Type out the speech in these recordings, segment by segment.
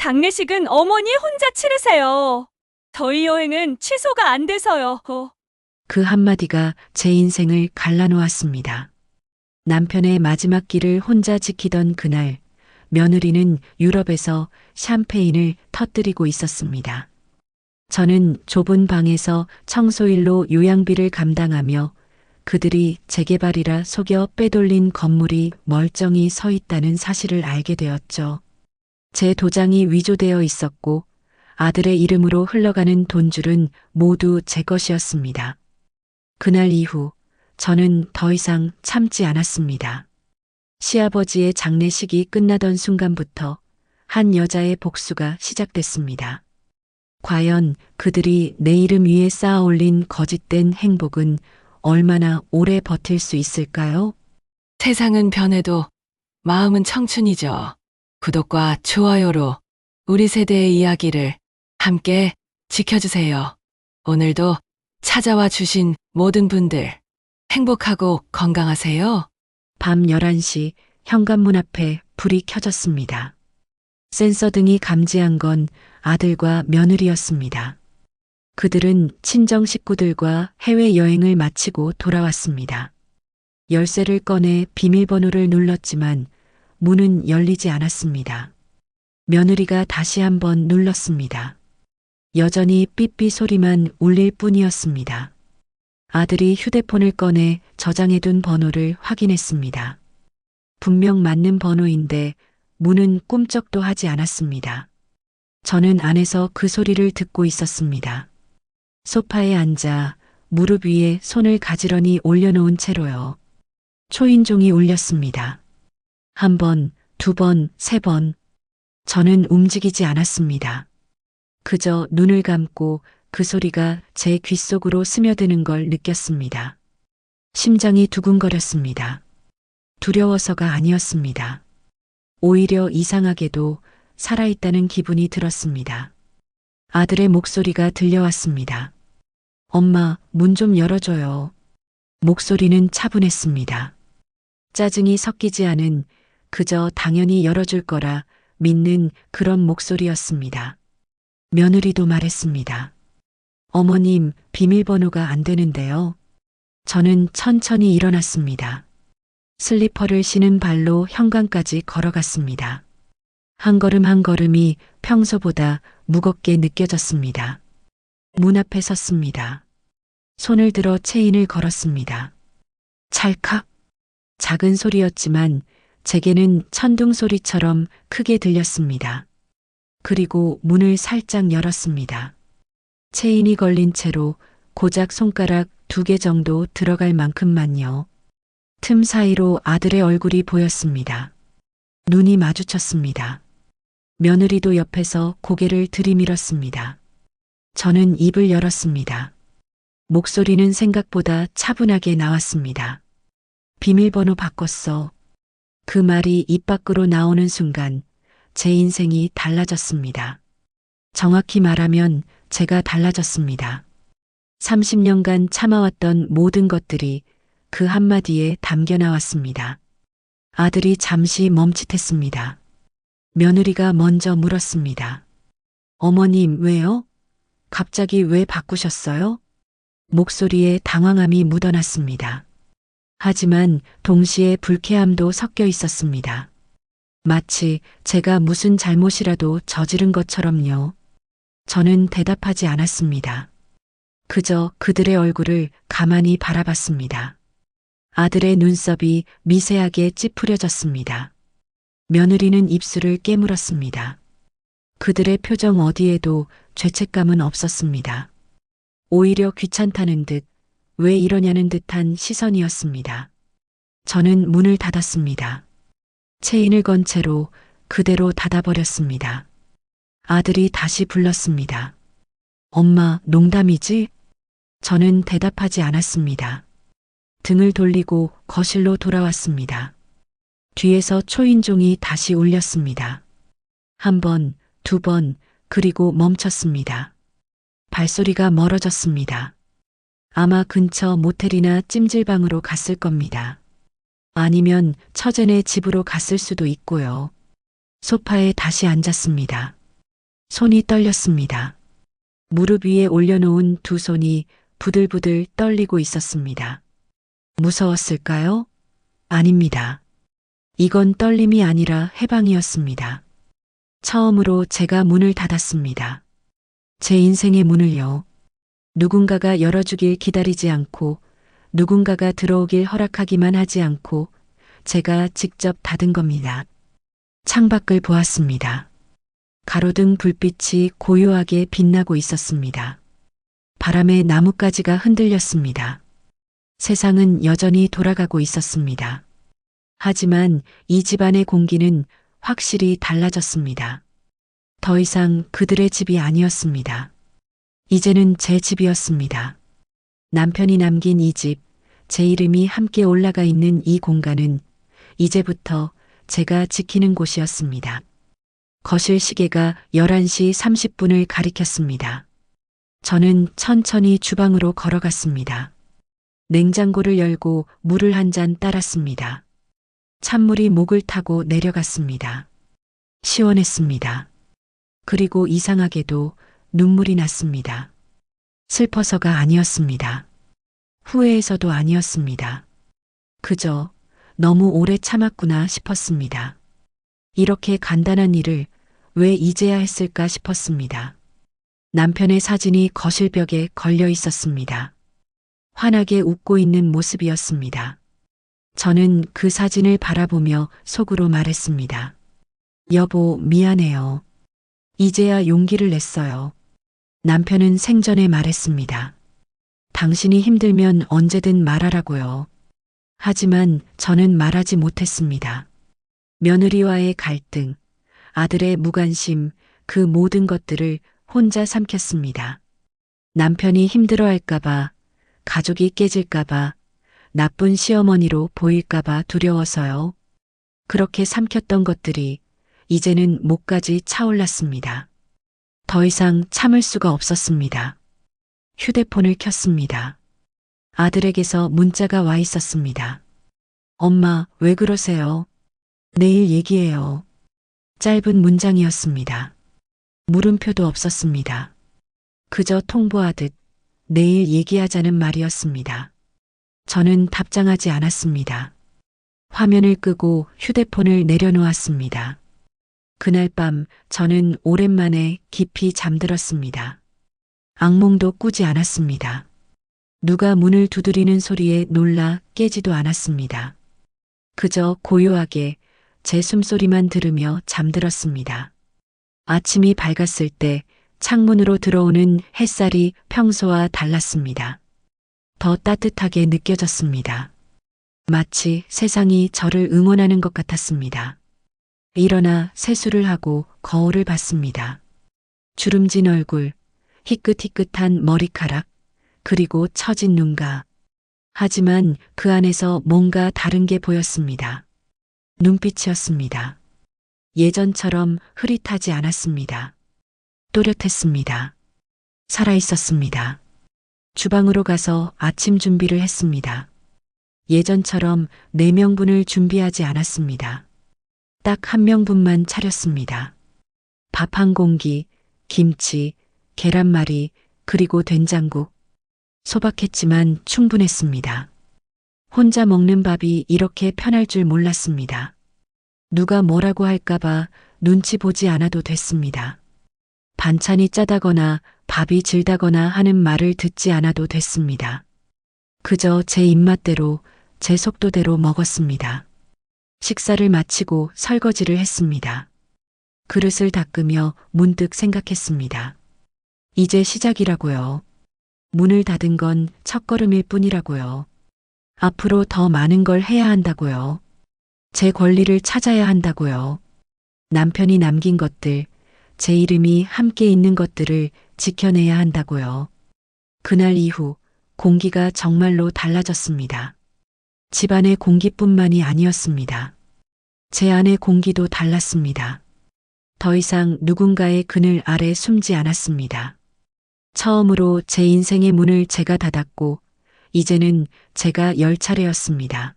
장례식은 어머니 혼자 치르세요. 저희 여행은 취소가 안 돼서요. 그 한마디가 제 인생을 갈라놓았습니다. 남편의 마지막 길을 혼자 지키던 그날, 며느리는 유럽에서 샴페인을 터뜨리고 있었습니다. 저는 좁은 방에서 청소일로 요양비를 감당하며 그들이 재개발이라 속여 빼돌린 건물이 멀쩡히 서 있다는 사실을 알게 되었죠. 제 도장이 위조되어 있었고 아들의 이름으로 흘러가는 돈줄은 모두 제 것이었습니다. 그날 이후 저는 더 이상 참지 않았습니다. 시아버지의 장례식이 끝나던 순간부터 한 여자의 복수가 시작됐습니다. 과연 그들이 내 이름 위에 쌓아 올린 거짓된 행복은 얼마나 오래 버틸 수 있을까요? 세상은 변해도 마음은 청춘이죠. 구독과 좋아요로 우리 세대의 이야기를 함께 지켜주세요. 오늘도 찾아와 주신 모든 분들 행복하고 건강하세요. 밤 11시 현관문 앞에 불이 켜졌습니다. 센서 등이 감지한 건 아들과 며느리였습니다. 그들은 친정 식구들과 해외여행을 마치고 돌아왔습니다. 열쇠를 꺼내 비밀번호를 눌렀지만 문은 열리지 않았습니다. 며느리가 다시 한번 눌렀습니다. 여전히 삐삐 소리만 울릴 뿐이었습니다. 아들이 휴대폰을 꺼내 저장해둔 번호를 확인했습니다. 분명 맞는 번호인데 문은 꿈쩍도 하지 않았습니다. 저는 안에서 그 소리를 듣고 있었습니다. 소파에 앉아 무릎 위에 손을 가지런히 올려놓은 채로요. 초인종이 울렸습니다. 한 번, 두 번, 세 번. 저는 움직이지 않았습니다. 그저 눈을 감고 그 소리가 제 귓속으로 스며드는 걸 느꼈습니다. 심장이 두근거렸습니다. 두려워서가 아니었습니다. 오히려 이상하게도 살아있다는 기분이 들었습니다. 아들의 목소리가 들려왔습니다. 엄마, 문 좀 열어줘요. 목소리는 차분했습니다. 짜증이 섞이지 않은 그저 당연히 열어줄 거라 믿는 그런 목소리였습니다. 며느리도 말했습니다. 어머님, 비밀번호가 안 되는데요. 저는 천천히 일어났습니다. 슬리퍼를 신은 발로 현관까지 걸어갔습니다. 한 걸음 한 걸음이 평소보다 무겁게 느껴졌습니다. 문 앞에 섰습니다. 손을 들어 체인을 걸었습니다. 찰칵. 작은 소리였지만 제게는 천둥 소리처럼 크게 들렸습니다. 그리고 문을 살짝 열었습니다. 체인이 걸린 채로 고작 손가락 2개 정도 들어갈 만큼만요. 틈 사이로 아들의 얼굴이 보였습니다. 눈이 마주쳤습니다. 며느리도 옆에서 고개를 들이밀었습니다. 저는 입을 열었습니다. 목소리는 생각보다 차분하게 나왔습니다. 비밀번호 바꿨어. 그 말이 입 밖으로 나오는 순간 제 인생이 달라졌습니다. 정확히 말하면 제가 달라졌습니다. 30년간 참아왔던 모든 것들이 그 한마디에 담겨 나왔습니다. 아들이 잠시 멈칫했습니다. 며느리가 먼저 물었습니다. 어머님, 왜요? 갑자기 왜 바꾸셨어요? 목소리에 당황함이 묻어났습니다. 하지만 동시에 불쾌함도 섞여 있었습니다. 마치 제가 무슨 잘못이라도 저지른 것처럼요. 저는 대답하지 않았습니다. 그저 그들의 얼굴을 가만히 바라봤습니다. 아들의 눈썹이 미세하게 찌푸려졌습니다. 며느리는 입술을 깨물었습니다. 그들의 표정 어디에도 죄책감은 없었습니다. 오히려 귀찮다는 듯, 왜 이러냐는 듯한 시선이었습니다. 저는 문을 닫았습니다. 체인을 건 채로 그대로 닫아버렸습니다. 아들이 다시 불렀습니다. 엄마, 농담이지? 저는 대답하지 않았습니다. 등을 돌리고 거실로 돌아왔습니다. 뒤에서 초인종이 다시 울렸습니다. 한 번, 두 번, 그리고 멈췄습니다. 발소리가 멀어졌습니다. 아마 근처 모텔이나 찜질방으로 갔을 겁니다. 아니면 처제네 집으로 갔을 수도 있고요. 소파에 다시 앉았습니다. 손이 떨렸습니다. 무릎 위에 올려놓은 두 손이 부들부들 떨리고 있었습니다. 무서웠을까요? 아닙니다. 이건 떨림이 아니라 해방이었습니다. 처음으로 제가 문을 닫았습니다. 제 인생의 문을요. 누군가가 열어주길 기다리지 않고 누군가가 들어오길 허락하기만 하지 않고 제가 직접 닫은 겁니다. 창밖을 보았습니다. 가로등 불빛이 고요하게 빛나고 있었습니다. 바람에 나뭇가지가 흔들렸습니다. 세상은 여전히 돌아가고 있었습니다. 하지만 이 집안의 공기는 확실히 달라졌습니다. 더 이상 그들의 집이 아니었습니다. 이제는 제 집이었습니다. 남편이 남긴 이 집, 제 이름이 함께 올라가 있는 이 공간은 이제부터 제가 지키는 곳이었습니다. 거실 시계가 11시 30분을 가리켰습니다. 저는 천천히 주방으로 걸어갔습니다. 냉장고를 열고 물을 한 잔 따랐습니다. 찬물이 목을 타고 내려갔습니다. 시원했습니다. 그리고 이상하게도 눈물이 났습니다. 슬퍼서가 아니었습니다. 후회해서도 아니었습니다. 그저 너무 오래 참았구나 싶었습니다. 이렇게 간단한 일을 왜 이제야 했을까 싶었습니다. 남편의 사진이 거실벽에 걸려 있었습니다. 환하게 웃고 있는 모습이었습니다. 저는 그 사진을 바라보며 속으로 말했습니다. 여보, 미안해요. 이제야 용기를 냈어요. 남편은 생전에 말했습니다. 당신이 힘들면 언제든 말하라고요. 하지만 저는 말하지 못했습니다. 며느리와의 갈등, 아들의 무관심, 그 모든 것들을 혼자 삼켰습니다. 남편이 힘들어할까봐, 가족이 깨질까봐, 나쁜 시어머니로 보일까봐 두려워서요. 그렇게 삼켰던 것들이 이제는 목까지 차올랐습니다. 더 이상 참을 수가 없었습니다. 휴대폰을 켰습니다. 아들에게서 문자가 와 있었습니다. 엄마, 왜 그러세요? 내일 얘기해요. 짧은 문장이었습니다. 물음표도 없었습니다. 그저 통보하듯 내일 얘기하자는 말이었습니다. 저는 답장하지 않았습니다. 화면을 끄고 휴대폰을 내려놓았습니다. 그날 밤 저는 오랜만에 깊이 잠들었습니다. 악몽도 꾸지 않았습니다. 누가 문을 두드리는 소리에 놀라 깨지도 않았습니다. 그저 고요하게 제 숨소리만 들으며 잠들었습니다. 아침이 밝았을 때 창문으로 들어오는 햇살이 평소와 달랐습니다. 더 따뜻하게 느껴졌습니다. 마치 세상이 저를 응원하는 것 같았습니다. 일어나 세수를 하고 거울을 봤습니다. 주름진 얼굴, 희끗희끗한 머리카락, 그리고 처진 눈가. 하지만 그 안에서 뭔가 다른 게 보였습니다. 눈빛이었습니다. 예전처럼 흐릿하지 않았습니다. 또렷했습니다. 살아있었습니다. 주방으로 가서 아침 준비를 했습니다. 예전처럼 4명분을 준비하지 않았습니다. 딱 1명분만 차렸습니다. 밥 한 공기, 김치, 계란말이, 그리고 된장국. 소박했지만 충분했습니다. 혼자 먹는 밥이 이렇게 편할 줄 몰랐습니다. 누가 뭐라고 할까봐 눈치 보지 않아도 됐습니다. 반찬이 짜다거나 밥이 질다거나 하는 말을 듣지 않아도 됐습니다. 그저 제 입맛대로, 제 속도대로 먹었습니다. 식사를 마치고 설거지를 했습니다. 그릇을 닦으며 문득 생각했습니다. 이제 시작이라고요. 문을 닫은 건 첫걸음일 뿐이라고요. 앞으로 더 많은 걸 해야 한다고요. 제 권리를 찾아야 한다고요. 남편이 남긴 것들, 제 이름이 함께 있는 것들을 지켜내야 한다고요. 그날 이후 공기가 정말로 달라졌습니다. 집안의 공기뿐만이 아니었습니다. 제 안의 공기도 달랐습니다. 더 이상 누군가의 그늘 아래 숨지 않았습니다. 처음으로 제 인생의 문을 제가 닫았고, 이제는 제가 열 차례였습니다.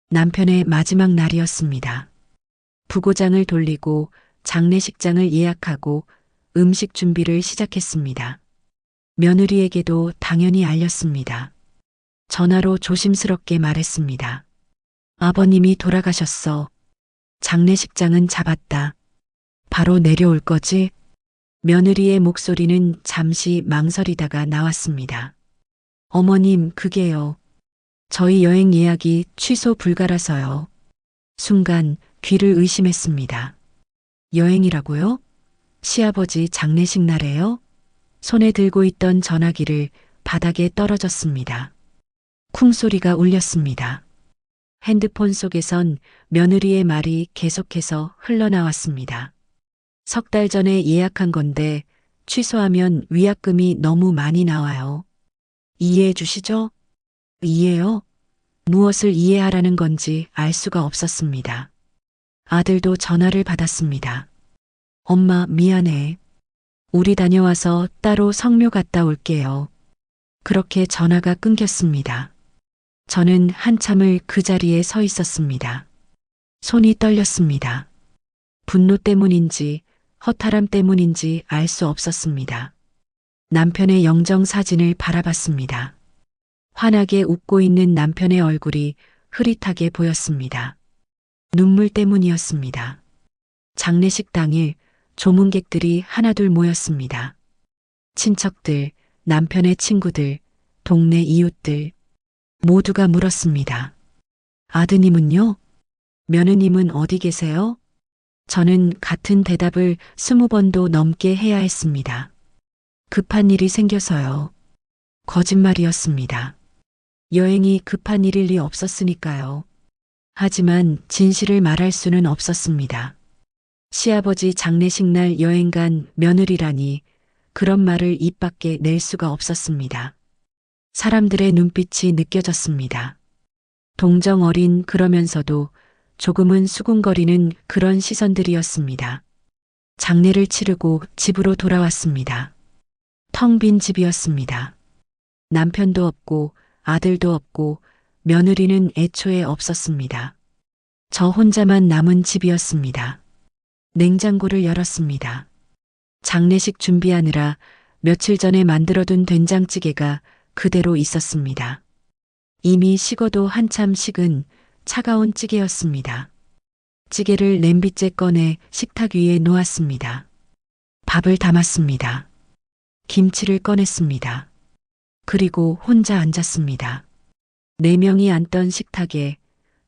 남편의 마지막 날이었습니다. 부고장을 돌리고 장례식장을 예약하고 음식 준비를 시작했습니다. 며느리에게도 당연히 알렸습니다. 전화로 조심스럽게 말했습니다. 아버님이 돌아가셨어. 장례식장은 잡았다. 바로 내려올 거지? 며느리의 목소리는 잠시 망설이다가 나왔습니다. 어머님, 그게요. 저희 여행 예약이 취소 불가라서요. 순간 귀를 의심했습니다. 여행이라고요? 시아버지 장례식 날에요? 손에 들고 있던 전화기를 바닥에 떨어졌습니다. 쿵 소리가 울렸습니다. 핸드폰 속에선 며느리의 말이 계속해서 흘러나왔습니다. 석 달 전에 예약한 건데 취소하면 위약금이 너무 많이 나와요. 이해해 주시죠? 이해요? 무엇을 이해하라는 건지 알 수가 없었습니다. 아들도 전화를 받았습니다. 엄마, 미안해. 우리 다녀와서 따로 성묘 갔다 올게요. 그렇게 전화가 끊겼습니다. 저는 한참을 그 자리에 서 있었습니다. 손이 떨렸습니다. 분노 때문인지 허탈함 때문인지 알 수 없었습니다. 남편의 영정 사진을 바라봤습니다. 환하게 웃고 있는 남편의 얼굴이 흐릿하게 보였습니다. 눈물 때문이었습니다. 장례식 당일 조문객들이 하나둘 모였습니다. 친척들, 남편의 친구들, 동네 이웃들 모두가 물었습니다. 아드님은요? 며느님은 어디 계세요? 저는 같은 대답을 20번도 넘게 해야 했습니다. 급한 일이 생겨서요. 거짓말이었습니다. 여행이 급한 일일 리 없었으니까요. 하지만 진실을 말할 수는 없었습니다. 시아버지 장례식 날 여행 간 며느리라니 그런 말을 입 밖에 낼 수가 없었습니다. 사람들의 눈빛이 느껴졌습니다. 동정 어린 그러면서도 조금은 수군거리는 그런 시선들이었습니다. 장례를 치르고 집으로 돌아왔습니다. 텅 빈 집이었습니다. 남편도 없고 아들도 없고 며느리는 애초에 없었습니다. 저 혼자만 남은 집이었습니다. 냉장고를 열었습니다. 장례식 준비하느라 며칠 전에 만들어둔 된장찌개가 그대로 있었습니다. 이미 식어도 한참 식은 차가운 찌개였습니다. 찌개를 냄비째 꺼내 식탁 위에 놓았습니다. 밥을 담았습니다. 김치를 꺼냈습니다. 그리고 혼자 앉았습니다. 4명이 앉던 식탁에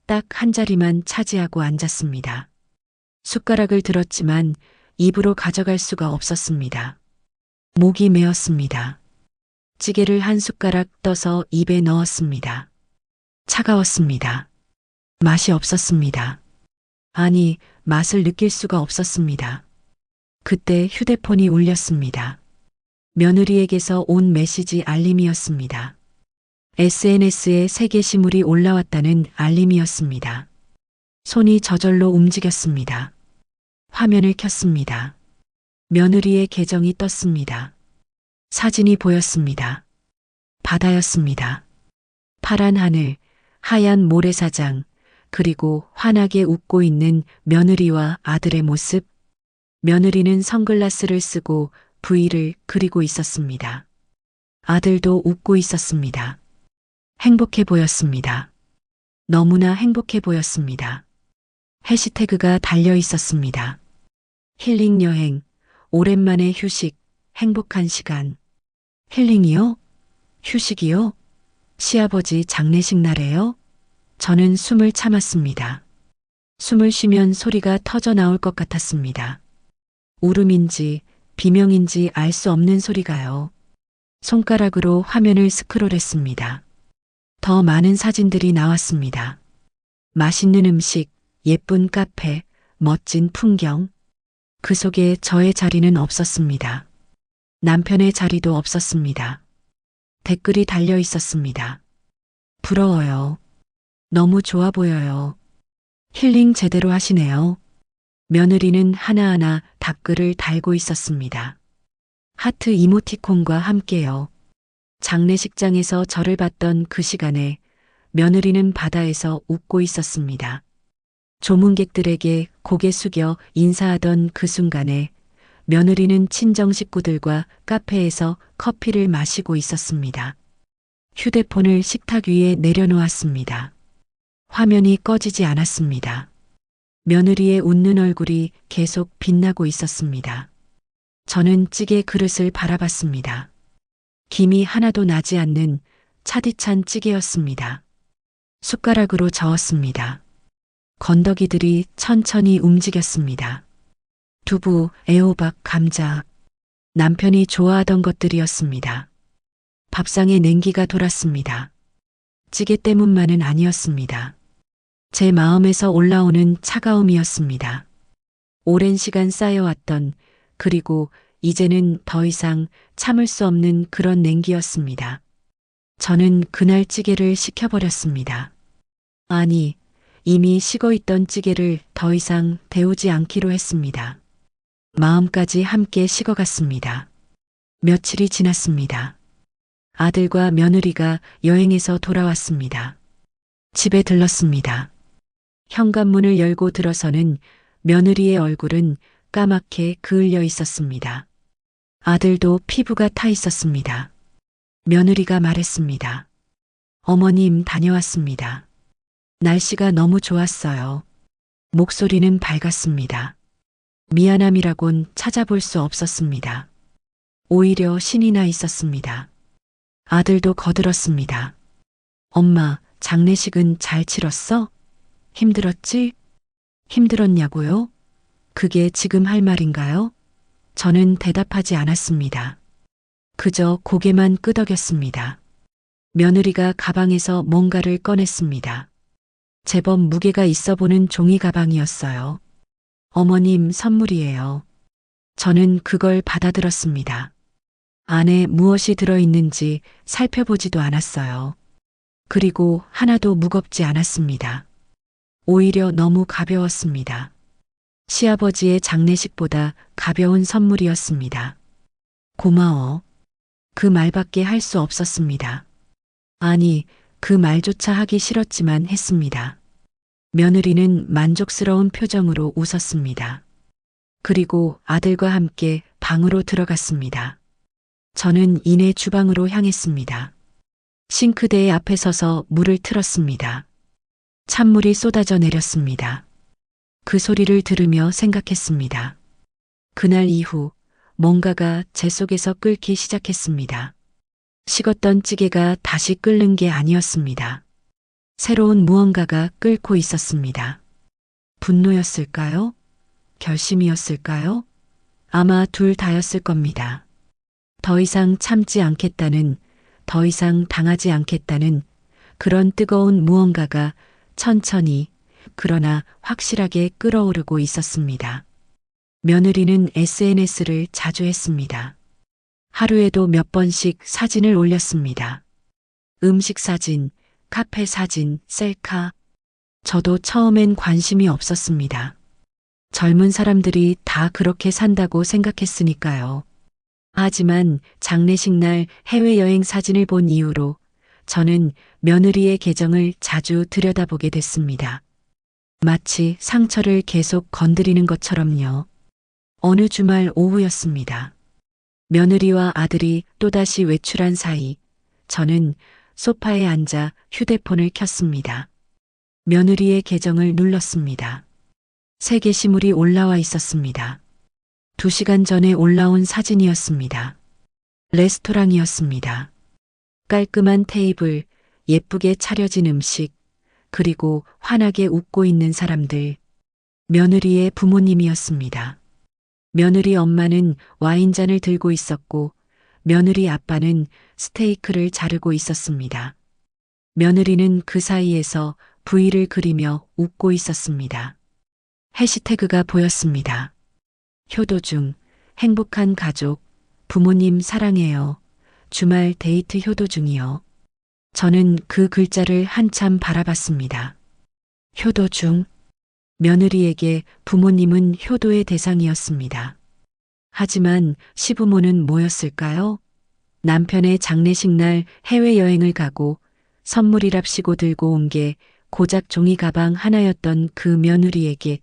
딱 한 자리만 차지하고 앉았습니다. 숟가락을 들었지만 입으로 가져갈 수가 없었습니다. 목이 메었습니다. 찌개를 한 숟가락 떠서 입에 넣었습니다. 차가웠습니다. 맛이 없었습니다. 아니, 맛을 느낄 수가 없었습니다. 그때 휴대폰이 울렸습니다. 며느리에게서 온 메시지 알림이었습니다. SNS에 새 게시물이 올라왔다는 알림이었습니다. 손이 저절로 움직였습니다. 화면을 켰습니다. 며느리의 계정이 떴습니다. 사진이 보였습니다. 바다였습니다. 파란 하늘, 하얀 모래사장, 그리고 환하게 웃고 있는 며느리와 아들의 모습. 며느리는 선글라스를 쓰고 V를 그리고 있었습니다. 아들도 웃고 있었습니다. 행복해 보였습니다. 너무나 행복해 보였습니다. 해시태그가 달려 있었습니다. 힐링 여행, 오랜만에 휴식, 행복한 시간. 힐링이요? 휴식이요? 시아버지 장례식 날에요? 저는 숨을 참았습니다. 숨을 쉬면 소리가 터져 나올 것 같았습니다. 울음인지 비명인지 알 수 없는 소리가요. 손가락으로 화면을 스크롤했습니다. 더 많은 사진들이 나왔습니다. 맛있는 음식, 예쁜 카페, 멋진 풍경. 그 속에 저의 자리는 없었습니다. 남편의 자리도 없었습니다. 댓글이 달려 있었습니다. 부러워요. 너무 좋아 보여요. 힐링 제대로 하시네요. 며느리는 하나하나 답글을 달고 있었습니다. 하트 이모티콘과 함께요. 장례식장에서 저를 봤던 그 시간에 며느리는 바다에서 웃고 있었습니다. 조문객들에게 고개 숙여 인사하던 그 순간에 며느리는 친정 식구들과 카페에서 커피를 마시고 있었습니다. 휴대폰을 식탁 위에 내려놓았습니다. 화면이 꺼지지 않았습니다. 며느리의 웃는 얼굴이 계속 빛나고 있었습니다. 저는 찌개 그릇을 바라봤습니다. 김이 하나도 나지 않는 차디찬 찌개였습니다. 숟가락으로 저었습니다. 건더기들이 천천히 움직였습니다. 두부, 애호박, 감자. 남편이 좋아하던 것들이었습니다. 밥상에 냉기가 돌았습니다. 찌개 때문만은 아니었습니다. 제 마음에서 올라오는 차가움이었습니다. 오랜 시간 쌓여왔던, 그리고 이제는 더 이상 참을 수 없는 그런 냉기였습니다. 저는 그날 찌개를 식혀버렸습니다. 아니, 이미 식어있던 찌개를 더 이상 데우지 않기로 했습니다. 마음까지 함께 식어갔습니다. 며칠이 지났습니다. 아들과 며느리가 여행에서 돌아왔습니다. 집에 들렀습니다. 현관문을 열고 들어서는 며느리의 얼굴은 까맣게 그을려 있었습니다. 아들도 피부가 타 있었습니다. 며느리가 말했습니다. 어머님 다녀왔습니다. 날씨가 너무 좋았어요. 목소리는 밝았습니다. 미안함이라곤 찾아볼 수 없었습니다. 오히려 신이 나 있었습니다. 아들도 거들었습니다. 엄마, 장례식은 잘 치렀어? 힘들었지? 힘들었냐고요? 그게 지금 할 말인가요? 저는 대답하지 않았습니다. 그저 고개만 끄덕였습니다. 며느리가 가방에서 뭔가를 꺼냈습니다. 제법 무게가 있어 보는 종이 가방이었어요. 어머님 선물이에요. 저는 그걸 받아들었습니다. 안에 무엇이 들어있는지 살펴보지도 않았어요. 그리고 하나도 무겁지 않았습니다. 오히려 너무 가벼웠습니다. 시아버지의 장례식보다 가벼운 선물이었습니다. 고마워. 그 말밖에 할 수 없었습니다. 아니, 그 말조차 하기 싫었지만 했습니다. 며느리는 만족스러운 표정으로 웃었습니다. 그리고 아들과 함께 방으로 들어갔습니다. 저는 이내 주방으로 향했습니다. 싱크대 앞에 서서 물을 틀었습니다. 찬물이 쏟아져 내렸습니다. 그 소리를 들으며 생각했습니다. 그날 이후 뭔가가 제 속에서 끓기 시작했습니다. 식었던 찌개가 다시 끓는 게 아니었습니다. 새로운 무언가가 끓고 있었습니다. 분노였을까요? 결심이었을까요? 아마 둘 다였을 겁니다. 더 이상 참지 않겠다는, 더 이상 당하지 않겠다는 그런 뜨거운 무언가가 천천히, 그러나 확실하게 끓어오르고 있었습니다. 며느리는 SNS를 자주 했습니다. 하루에도 몇 번씩 사진을 올렸습니다. 음식 사진, 카페 사진, 셀카. 저도 처음엔 관심이 없었습니다. 젊은 사람들이 다 그렇게 산다고 생각했으니까요. 하지만 장례식 날 해외여행 사진을 본 이후로 저는 며느리의 계정을 자주 들여다보게 됐습니다. 마치 상처를 계속 건드리는 것처럼요. 어느 주말 오후였습니다. 며느리와 아들이 또다시 외출한 사이 저는 소파에 앉아 휴대폰을 켰습니다. 며느리의 계정을 눌렀습니다. 새 게시물이 올라와 있었습니다. 2시간 전에 올라온 사진이었습니다. 레스토랑이었습니다. 깔끔한 테이블, 예쁘게 차려진 음식, 그리고 환하게 웃고 있는 사람들. 며느리의 부모님이었습니다. 며느리 엄마는 와인잔을 들고 있었고 며느리 아빠는 스테이크를 자르고 있었습니다. 며느리는 그 사이에서 V를 그리며 웃고 있었습니다. 해시태그가 보였습니다. 효도 중, 행복한 가족, 부모님 사랑해요. 주말 데이트 효도 중이요. 저는 그 글자를 한참 바라봤습니다. 효도 중. 며느리에게 부모님은 효도의 대상이었습니다. 하지만 시부모는 뭐였을까요? 남편의 장례식 날 해외여행을 가고 선물이랍시고 들고 온 게 고작 종이 가방 하나였던 그 며느리에게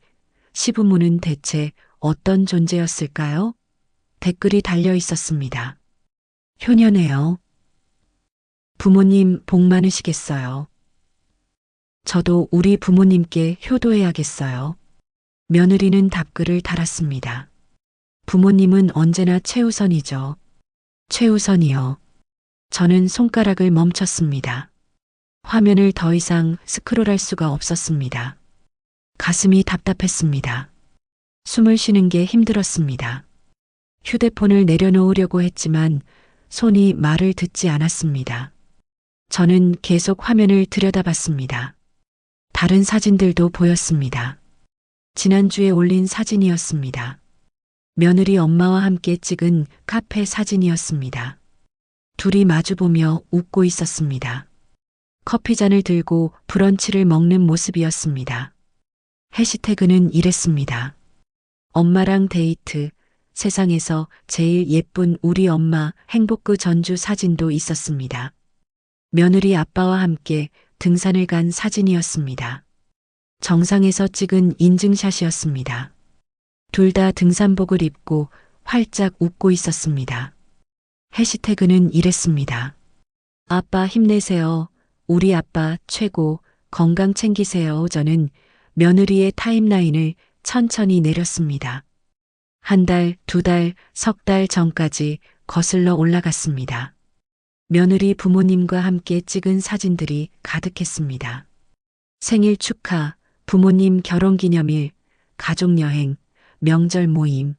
시부모는 대체 어떤 존재였을까요? 댓글이 달려 있었습니다. 효녀네요. 부모님 복 많으시겠어요. 저도 우리 부모님께 효도해야겠어요. 며느리는 답글을 달았습니다. 부모님은 언제나 최우선이죠. 최우선이요. 저는 손가락을 멈췄습니다. 화면을 더 이상 스크롤할 수가 없었습니다. 가슴이 답답했습니다. 숨을 쉬는 게 힘들었습니다. 휴대폰을 내려놓으려고 했지만 손이 말을 듣지 않았습니다. 저는 계속 화면을 들여다봤습니다. 다른 사진들도 보였습니다. 지난주에 올린 사진이었습니다. 며느리 엄마와 함께 찍은 카페 사진이었습니다. 둘이 마주보며 웃고 있었습니다. 커피잔을 들고 브런치를 먹는 모습이었습니다. 해시태그는 이랬습니다. 엄마랑 데이트, 세상에서 제일 예쁜 우리 엄마 행복그 전주 사진도 있었습니다. 며느리 아빠와 함께 등산을 간 사진이었습니다. 정상에서 찍은 인증샷이었습니다. 둘 다 등산복을 입고 활짝 웃고 있었습니다. 해시태그는 이랬습니다. 아빠 힘내세요. 우리 아빠 최고. 건강 챙기세요. 저는 며느리의 타임라인을 천천히 내렸습니다. 한 달, 두 달, 석 달 전까지 거슬러 올라갔습니다. 며느리 부모님과 함께 찍은 사진들이 가득했습니다. 생일 축하, 부모님 결혼기념일, 가족여행, 명절 모임.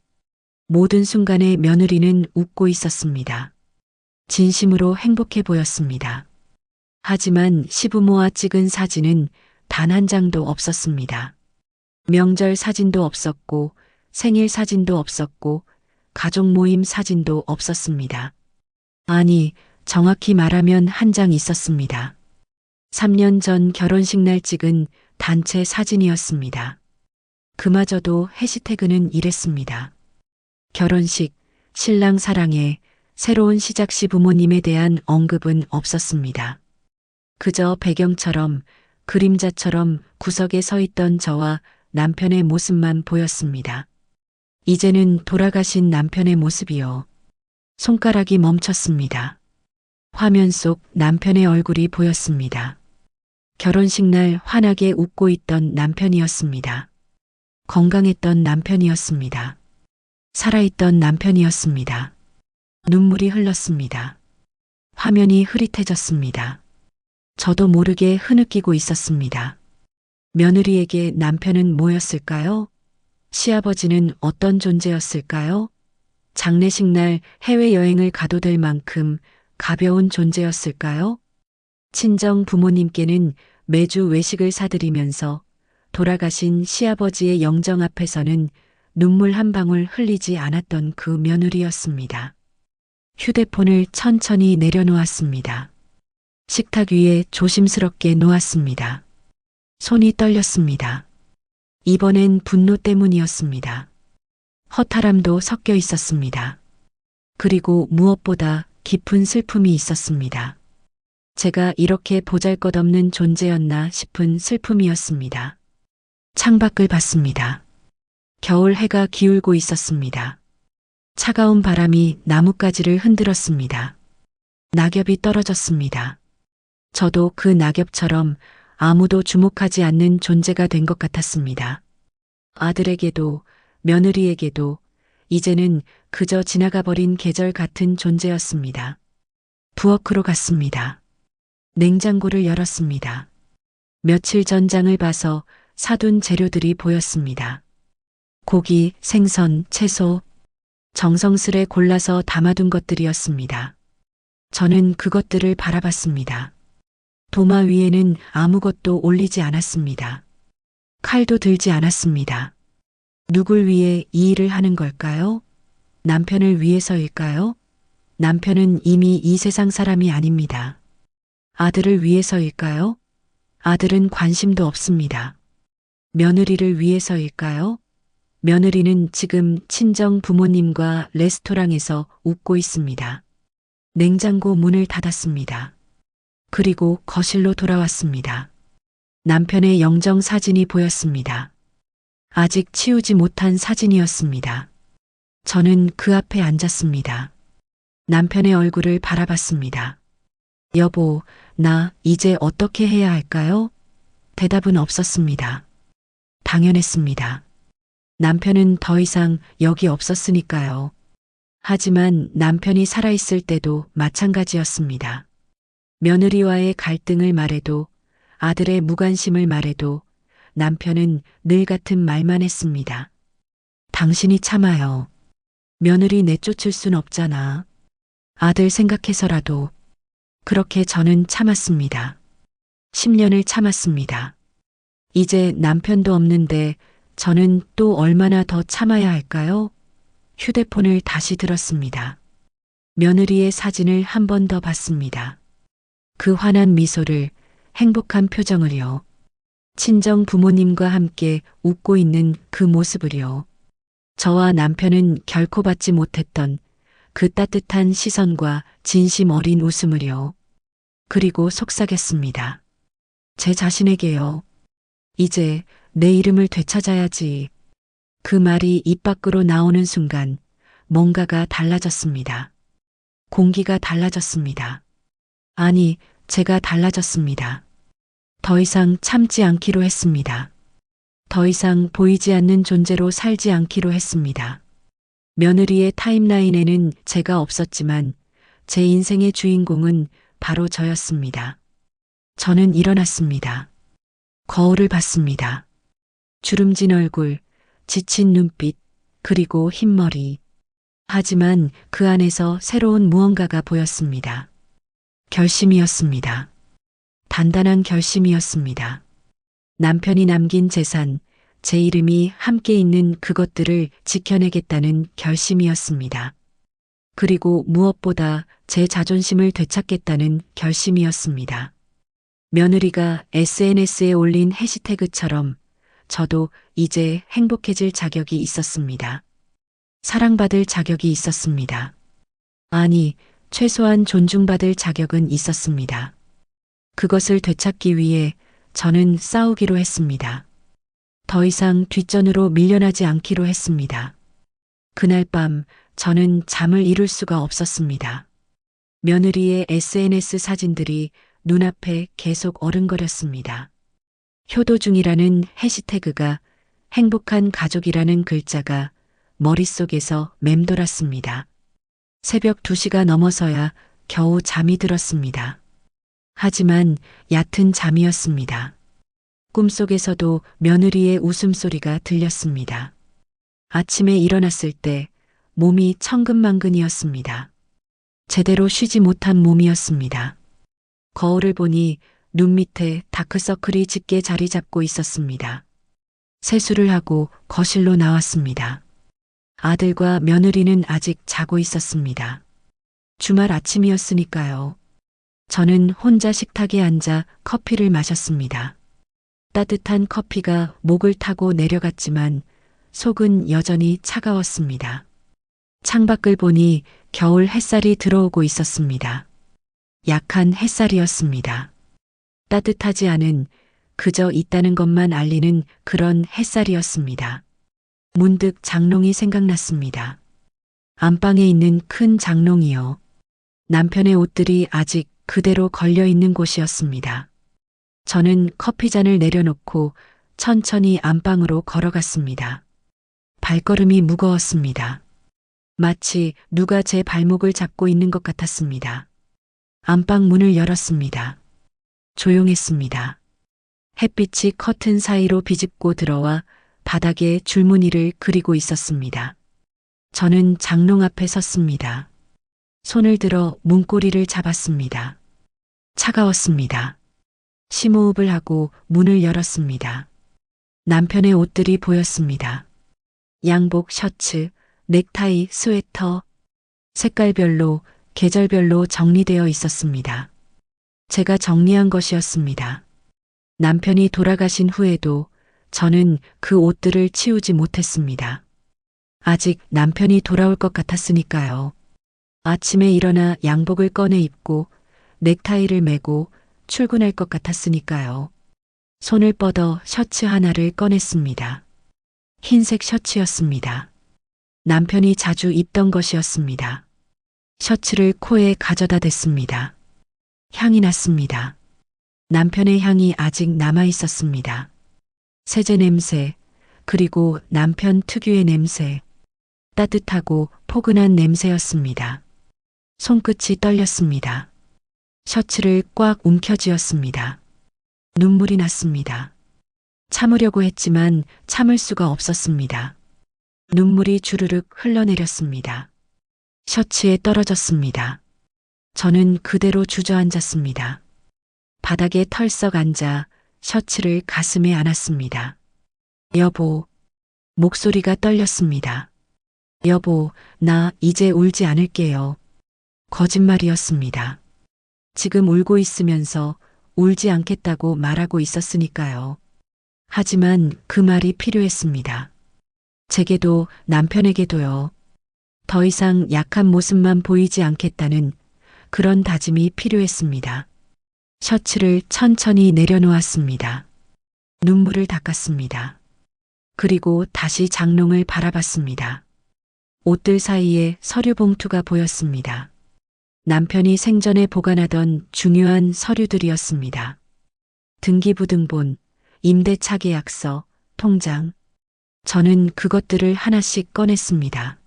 모든 순간에 며느리는 웃고 있었습니다. 진심으로 행복해 보였습니다. 하지만 시부모와 찍은 사진은 단 한 장도 없었습니다. 명절 사진도 없었고, 생일 사진도 없었고, 가족 모임 사진도 없었습니다. 아니, 정확히 말하면 한 장 있었습니다. 3년 전 결혼식 날 찍은 단체 사진이었습니다. 그마저도 해시태그는 이랬습니다. 결혼식, 신랑 사랑해, 새로운 시작 시 부모님에 대한 언급은 없었습니다. 그저 배경처럼, 그림자처럼 구석에 서 있던 저와 남편의 모습만 보였습니다. 이제는 돌아가신 남편의 모습이요. 손가락이 멈췄습니다. 화면 속 남편의 얼굴이 보였습니다. 결혼식 날 환하게 웃고 있던 남편이었습니다. 건강했던 남편이었습니다. 살아있던 남편이었습니다. 눈물이 흘렀습니다. 화면이 흐릿해졌습니다. 저도 모르게 흐느끼고 있었습니다. 며느리에게 남편은 뭐였을까요? 시아버지는 어떤 존재였을까요? 장례식 날 해외여행을 가도 될 만큼 가벼운 존재였을까요? 친정 부모님께는 매주 외식을 사드리면서 돌아가신 시아버지의 영정 앞에서는 눈물 한 방울 흘리지 않았던 그 며느리였습니다. 휴대폰을 천천히 내려놓았습니다. 식탁 위에 조심스럽게 놓았습니다. 손이 떨렸습니다. 이번엔 분노 때문이었습니다. 허탈함도 섞여 있었습니다. 그리고 무엇보다 깊은 슬픔이 있었습니다. 제가 이렇게 보잘것없는 존재였나 싶은 슬픔이었습니다. 창밖을 봤습니다. 겨울 해가 기울고 있었습니다. 차가운 바람이 나뭇가지를 흔들었습니다. 낙엽이 떨어졌습니다. 저도 그 낙엽처럼 아무도 주목하지 않는 존재가 된 것 같았습니다. 아들에게도 며느리에게도 이제는 그저 지나가버린 계절 같은 존재였습니다. 부엌으로 갔습니다. 냉장고를 열었습니다. 며칠 전 장을 봐서 사둔 재료들이 보였습니다. 고기, 생선, 채소, 정성스레 골라서 담아둔 것들이었습니다. 저는 그것들을 바라봤습니다. 도마 위에는 아무것도 올리지 않았습니다. 칼도 들지 않았습니다. 누굴 위해 이 일을 하는 걸까요? 남편을 위해서일까요? 남편은 이미 이 세상 사람이 아닙니다. 아들을 위해서일까요? 아들은 관심도 없습니다. 며느리를 위해서일까요? 며느리는 지금 친정 부모님과 레스토랑에서 웃고 있습니다. 냉장고 문을 닫았습니다. 그리고 거실로 돌아왔습니다. 남편의 영정 사진이 보였습니다. 아직 치우지 못한 사진이었습니다. 저는 그 앞에 앉았습니다. 남편의 얼굴을 바라봤습니다. 여보, 나 이제 어떻게 해야 할까요? 대답은 없었습니다. 당연했습니다. 남편은 더 이상 여기 없었으니까요. 하지만 남편이 살아있을 때도 마찬가지였습니다. 며느리와의 갈등을 말해도 아들의 무관심을 말해도 남편은 늘 같은 말만 했습니다. 당신이 참아요. 며느리 내쫓을 순 없잖아. 아들 생각해서라도. 그렇게 저는 참았습니다. 10년을 참았습니다. 이제 남편도 없는데 저는 또 얼마나 더 참아야 할까요? 휴대폰을 다시 들었습니다. 며느리의 사진을 한 번 더 봤습니다. 그 환한 미소를, 행복한 표정을요. 친정 부모님과 함께 웃고 있는 그 모습을요. 저와 남편은 결코 받지 못했던 그 따뜻한 시선과 진심 어린 웃음을요. 그리고 속삭였습니다. 제 자신에게요. 이제 내 이름을 되찾아야지. 그 말이 입 밖으로 나오는 순간 뭔가가 달라졌습니다. 공기가 달라졌습니다. 아니, 제가 달라졌습니다. 더 이상 참지 않기로 했습니다. 더 이상 보이지 않는 존재로 살지 않기로 했습니다. 며느리의 타임라인에는 제가 없었지만 제 인생의 주인공은 바로 저였습니다. 저는 일어났습니다. 거울을 봤습니다. 주름진 얼굴, 지친 눈빛, 그리고 흰머리. 하지만 그 안에서 새로운 무언가가 보였습니다. 결심이었습니다. 단단한 결심이었습니다. 남편이 남긴 재산, 제 이름이 함께 있는 그것들을 지켜내겠다는 결심이었습니다. 그리고 무엇보다 제 자존심을 되찾겠다는 결심이었습니다. 며느리가 SNS에 올린 해시태그처럼 저도 이제 행복해질 자격이 있었습니다. 사랑받을 자격이 있었습니다. 아니, 최소한 존중받을 자격은 있었습니다. 그것을 되찾기 위해 저는 싸우기로 했습니다. 더 이상 뒷전으로 밀려나지 않기로 했습니다. 그날 밤 저는 잠을 이룰 수가 없었습니다. 며느리의 SNS 사진들이 눈앞에 계속 어른거렸습니다. 효도 중이라는 해시태그가, 행복한 가족이라는 글자가 머릿속에서 맴돌았습니다. 새벽 2시가 넘어서야 겨우 잠이 들었습니다. 하지만 얕은 잠이었습니다. 꿈속에서도 며느리의 웃음소리가 들렸습니다. 아침에 일어났을 때 몸이 천근만근이었습니다. 제대로 쉬지 못한 몸이었습니다. 거울을 보니 눈 밑에 다크서클이 짙게 자리 잡고 있었습니다. 세수를 하고 거실로 나왔습니다. 아들과 며느리는 아직 자고 있었습니다. 주말 아침이었으니까요. 저는 혼자 식탁에 앉아 커피를 마셨습니다. 따뜻한 커피가 목을 타고 내려갔지만 속은 여전히 차가웠습니다. 창밖을 보니 겨울 햇살이 들어오고 있었습니다. 약한 햇살이었습니다. 따뜻하지 않은, 그저 있다는 것만 알리는 그런 햇살이었습니다. 문득 장롱이 생각났습니다. 안방에 있는 큰 장롱이요. 남편의 옷들이 아직 그대로 걸려 있는 곳이었습니다. 저는 커피잔을 내려놓고 천천히 안방으로 걸어갔습니다. 발걸음이 무거웠습니다. 마치 누가 제 발목을 잡고 있는 것 같았습니다. 안방 문을 열었습니다. 조용했습니다. 햇빛이 커튼 사이로 비집고 들어와 바닥에 줄무늬를 그리고 있었습니다. 저는 장롱 앞에 섰습니다. 손을 들어 문고리를 잡았습니다. 차가웠습니다. 심호흡을 하고 문을 열었습니다. 남편의 옷들이 보였습니다. 양복, 셔츠, 넥타이, 스웨터, 색깔별로, 계절별로 정리되어 있었습니다. 제가 정리한 것이었습니다. 남편이 돌아가신 후에도 저는 그 옷들을 치우지 못했습니다. 아직 남편이 돌아올 것 같았으니까요. 아침에 일어나 양복을 꺼내 입고 넥타이를 매고 출근할 것 같았으니까요. 손을 뻗어 셔츠 하나를 꺼냈습니다. 흰색 셔츠였습니다. 남편이 자주 입던 것이었습니다. 셔츠를 코에 가져다 댔습니다. 향이 났습니다. 남편의 향이 아직 남아 있었습니다. 세제 냄새, 그리고 남편 특유의 냄새. 따뜻하고 포근한 냄새였습니다. 손끝이 떨렸습니다. 셔츠를 꽉 움켜쥐었습니다. 눈물이 났습니다. 참으려고 했지만 참을 수가 없었습니다. 눈물이 주르륵 흘러내렸습니다. 셔츠에 떨어졌습니다. 저는 그대로 주저앉았습니다. 바닥에 털썩 앉아 셔츠를 가슴에 안았습니다. 여보, 목소리가 떨렸습니다. 여보, 나 이제 울지 않을게요. 거짓말이었습니다. 지금 울고 있으면서 울지 않겠다고 말하고 있었으니까요. 하지만 그 말이 필요했습니다. 제게도 남편에게도요. 더 이상 약한 모습만 보이지 않겠다는 그런 다짐이 필요했습니다. 셔츠를 천천히 내려놓았습니다. 눈물을 닦았습니다. 그리고 다시 장롱을 바라봤습니다. 옷들 사이에 서류 봉투가 보였습니다. 남편이 생전에 보관하던 중요한 서류들이었습니다. 등기부등본, 임대차 계약서, 통장. 저는 그것들을 하나씩 꺼냈습니다.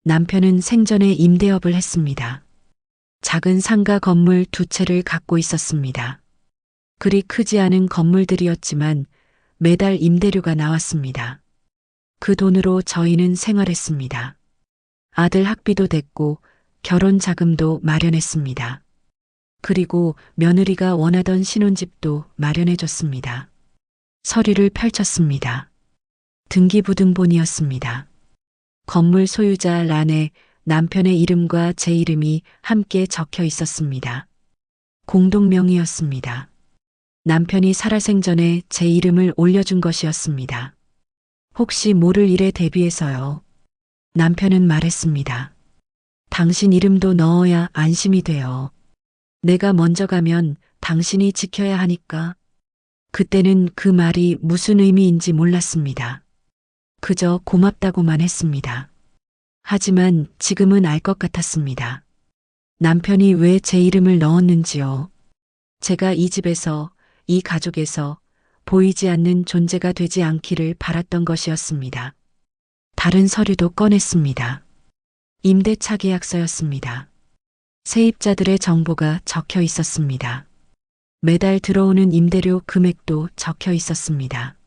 남편은 생전에 임대업을 했습니다. 작은 상가 건물 2채를 갖고 있었습니다. 그리 크지 않은 건물들이었지만 매달 임대료가 나왔습니다. 그 돈으로 저희는 생활했습니다. 아들 학비도 댔고 결혼 자금도 마련했습니다. 그리고 며느리가 원하던 신혼집도 마련해줬습니다. 서류를 펼쳤습니다. 등기부등본이었습니다. 건물 소유자 란에 남편의 이름과 제 이름이 함께 적혀 있었습니다. 공동명의였습니다. 남편이 살아생전에 제 이름을 올려준 것이었습니다. 혹시 모를 일에 대비해서요. 남편은 말했습니다. 당신 이름도 넣어야 안심이 돼요. 내가 먼저 가면 당신이 지켜야 하니까. 그때는 그 말이 무슨 의미인지 몰랐습니다. 그저 고맙다고만 했습니다. 하지만 지금은 알 것 같았습니다. 남편이 왜 제 이름을 넣었는지요. 제가 이 집에서, 이 가족에서 보이지 않는 존재가 되지 않기를 바랐던 것이었습니다. 다른 서류도 꺼냈습니다. 임대차 계약서였습니다. 세입자들의 정보가 적혀 있었습니다. 매달 들어오는 임대료 금액도 적혀 있었습니다.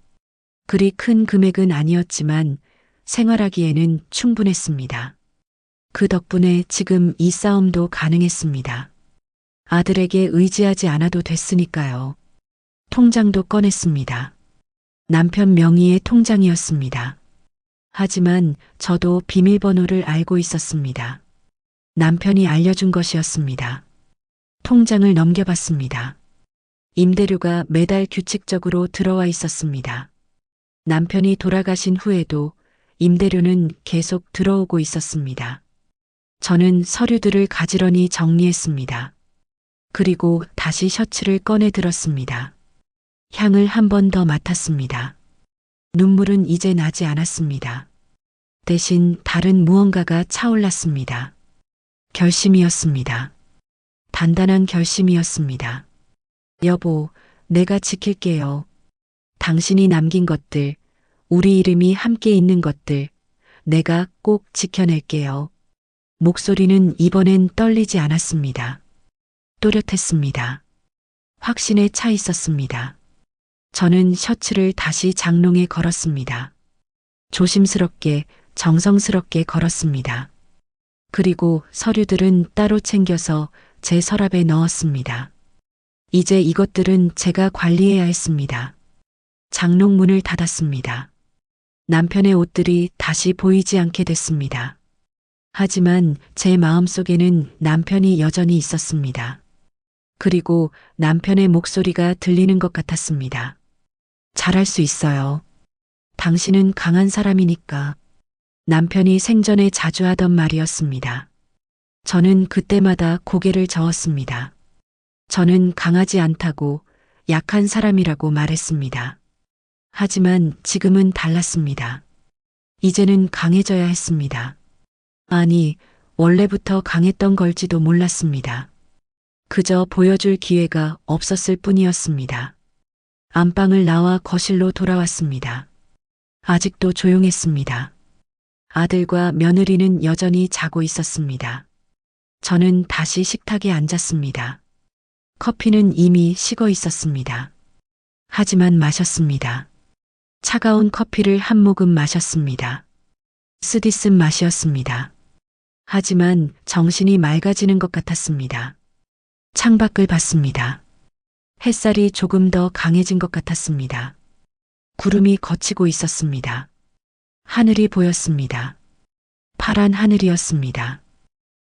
그리 큰 금액은 아니었지만 생활하기에는 충분했습니다. 그 덕분에 지금 이 싸움도 가능했습니다. 아들에게 의지하지 않아도 됐으니까요. 통장도 꺼냈습니다. 남편 명의의 통장이었습니다. 하지만 저도 비밀번호를 알고 있었습니다. 남편이 알려준 것이었습니다. 통장을 넘겨봤습니다. 임대료가 매달 규칙적으로 들어와 있었습니다. 남편이 돌아가신 후에도 임대료는 계속 들어오고 있었습니다. 저는 서류들을 가지런히 정리했습니다. 그리고 다시 셔츠를 꺼내 들었습니다. 향을 한 번 더 맡았습니다. 눈물은 이제 나지 않았습니다. 대신 다른 무언가가 차올랐습니다. 결심이었습니다. 단단한 결심이었습니다. 여보, 내가 지킬게요. 당신이 남긴 것들, 우리 이름이 함께 있는 것들, 내가 꼭 지켜낼게요. 목소리는 이번엔 떨리지 않았습니다. 또렷했습니다. 확신에 차 있었습니다. 저는 셔츠를 다시 장롱에 걸었습니다. 조심스럽게, 정성스럽게 걸었습니다. 그리고 서류들은 따로 챙겨서 제 서랍에 넣었습니다. 이제 이것들은 제가 관리해야 했습니다. 장롱 문을 닫았습니다. 남편의 옷들이 다시 보이지 않게 됐습니다. 하지만 제 마음속에는 남편이 여전히 있었습니다. 그리고 남편의 목소리가 들리는 것 같았습니다. 잘할 수 있어요. 당신은 강한 사람이니까. 남편이 생전에 자주 하던 말이었습니다. 저는 그때마다 고개를 저었습니다. 저는 강하지 않다고, 약한 사람이라고 말했습니다. 하지만 지금은 달랐습니다. 이제는 강해져야 했습니다. 아니, 원래부터 강했던 걸지도 몰랐습니다. 그저 보여줄 기회가 없었을 뿐이었습니다. 안방을 나와 거실로 돌아왔습니다. 아직도 조용했습니다. 아들과 며느리는 여전히 자고 있었습니다. 저는 다시 식탁에 앉았습니다. 커피는 이미 식어 있었습니다. 하지만 마셨습니다. 차가운 커피를 한 모금 마셨습니다. 쓰디쓴 맛이었습니다. 하지만 정신이 맑아지는 것 같았습니다. 창밖을 봤습니다. 햇살이 조금 더 강해진 것 같았습니다. 구름이 걷히고 있었습니다. 하늘이 보였습니다. 파란 하늘이었습니다.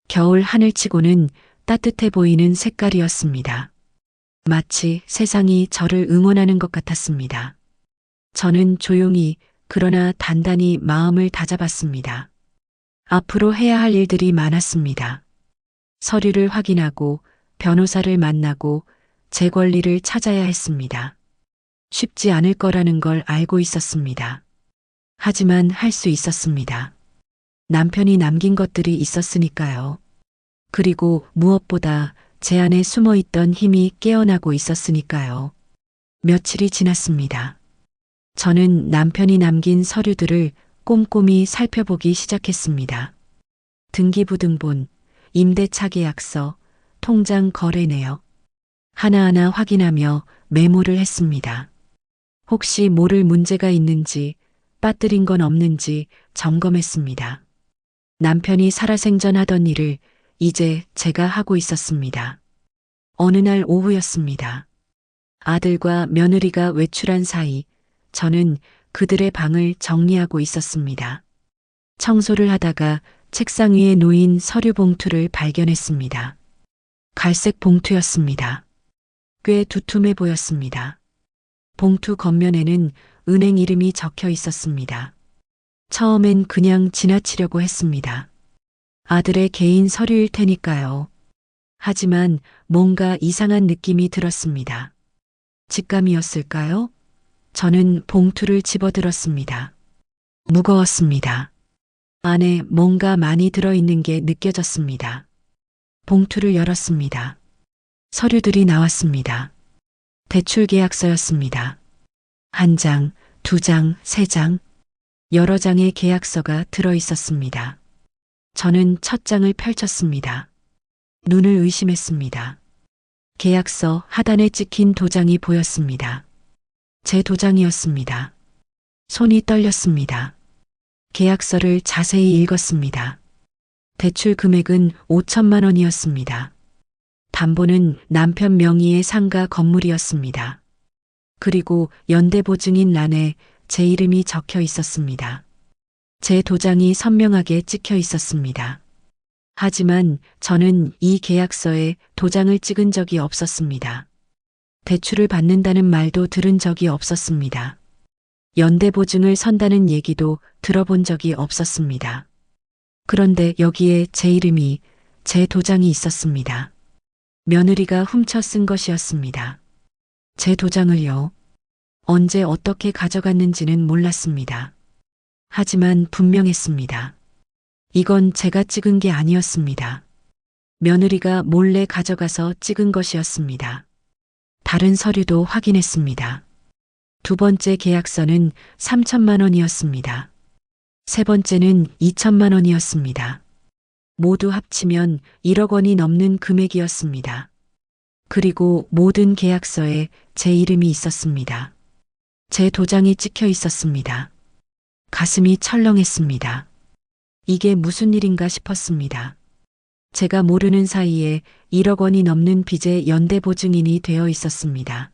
겨울 하늘치고는 따뜻해 보이는 색깔이었습니다. 마치 세상이 저를 응원하는 것 같았습니다. 저는 조용히 그러나 단단히 마음을 다잡았습니다. 앞으로 해야 할 일들이 많았습니다. 서류를 확인하고 변호사를 만나고 제 권리를 찾아야 했습니다. 쉽지 않을 거라는 걸 알고 있었습니다. 하지만 할 수 있었습니다. 남편이 남긴 것들이 있었으니까요. 그리고 무엇보다 제 안에 숨어 있던 힘이 깨어나고 있었으니까요. 며칠이 지났습니다. 저는 남편이 남긴 서류들을 꼼꼼히 살펴보기 시작했습니다. 등기부등본, 임대차 계약서, 통장 거래 내역. 하나하나 확인하며 메모를 했습니다. 혹시 모를 문제가 있는지, 빠뜨린 건 없는지 점검했습니다. 남편이 살아생전하던 일을 이제 제가 하고 있었습니다. 어느 날 오후였습니다. 아들과 며느리가 외출한 사이 저는 그들의 방을 정리하고 있었습니다. 청소를 하다가 책상 위에 놓인 서류 봉투를 발견했습니다. 갈색 봉투였습니다. 꽤 두툼해 보였습니다. 봉투 겉면에는 은행 이름이 적혀 있었습니다. 처음엔 그냥 지나치려고 했습니다. 아들의 개인 서류일 테니까요. 하지만 뭔가 이상한 느낌이 들었습니다. 직감이었을까요? 저는 봉투를 집어들었습니다. 무거웠습니다. 안에 뭔가 많이 들어있는 게 느껴졌습니다. 봉투를 열었습니다. 서류들이 나왔습니다. 대출 계약서였습니다. 한 장, 두 장, 세 장, 여러 장의 계약서가 들어 있었습니다. 저는 첫 장을 펼쳤습니다. 눈을 의심했습니다. 계약서 하단에 찍힌 도장이 보였습니다. 제 도장이었습니다. 손이 떨렸습니다. 계약서를 자세히 읽었습니다. 대출 금액은 5천만 원이었습니다. 담보는 남편 명의의 상가 건물이었습니다. 그리고 연대보증인 란에 제 이름이 적혀 있었습니다. 제 도장이 선명하게 찍혀 있었습니다. 하지만 저는 이 계약서에 도장을 찍은 적이 없었습니다. 대출을 받는다는 말도 들은 적이 없었습니다. 연대보증을 선다는 얘기도 들어본 적이 없었습니다. 그런데 여기에 제 이름이, 제 도장이 있었습니다. 며느리가 훔쳐 쓴 것이었습니다. 제 도장을요. 언제 어떻게 가져갔는지는 몰랐습니다. 하지만 분명했습니다. 이건 제가 찍은 게 아니었습니다. 며느리가 몰래 가져가서 찍은 것이었습니다. 다른 서류도 확인했습니다. 두 번째 계약서는 3천만 원이었습니다. 세 번째는 2천만 원이었습니다. 모두 합치면 1억 원이 넘는 금액이었습니다. 그리고 모든 계약서에 제 이름이 있었습니다. 제 도장이 찍혀 있었습니다. 가슴이 철렁했습니다. 이게 무슨 일인가 싶었습니다. 제가 모르는 사이에 1억 원이 넘는 빚의 연대보증인이 되어 있었습니다.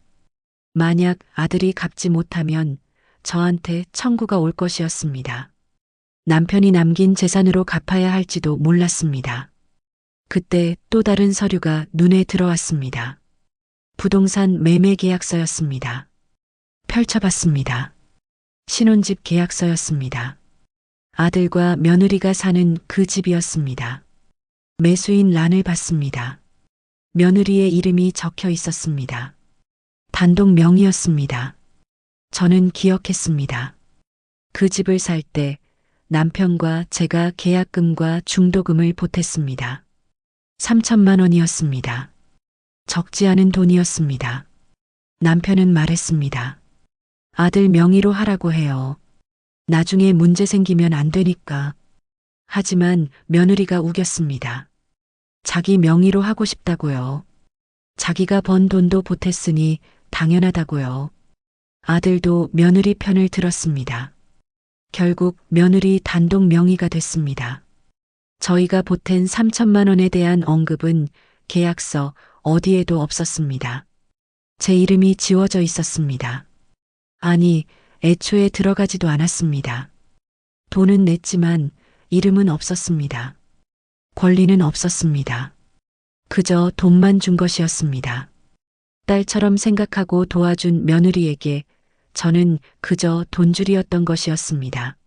만약 아들이 갚지 못하면 저한테 청구가 올 것이었습니다. 남편이 남긴 재산으로 갚아야 할지도 몰랐습니다. 그때 또 다른 서류가 눈에 들어왔습니다. 부동산 매매 계약서였습니다. 펼쳐봤습니다. 신혼집 계약서였습니다. 아들과 며느리가 사는 그 집이었습니다. 매수인 란을 봤습니다. 며느리의 이름이 적혀 있었습니다. 단독 명의였습니다. 저는 기억했습니다. 그 집을 살 때 남편과 제가 계약금과 중도금을 보탰습니다. 3천만 원이었습니다. 적지 않은 돈이었습니다. 남편은 말했습니다. 아들 명의로 하라고 해요. 나중에 문제 생기면 안 되니까. 하지만 며느리가 우겼습니다. 자기 명의로 하고 싶다고요. 자기가 번 돈도 보탰으니 당연하다고요. 아들도 며느리 편을 들었습니다. 결국 며느리 단독 명의가 됐습니다. 저희가 보탠 3천만 원에 대한 언급은 계약서 어디에도 없었습니다. 제 이름이 지워져 있었습니다. 아니, 애초에 들어가지도 않았습니다. 돈은 냈지만 이름은 없었습니다. 권리는 없었습니다. 그저 돈만 준 것이었습니다. 딸처럼 생각하고 도와준 며느리에게 저는 그저 돈줄이었던 것이었습니다.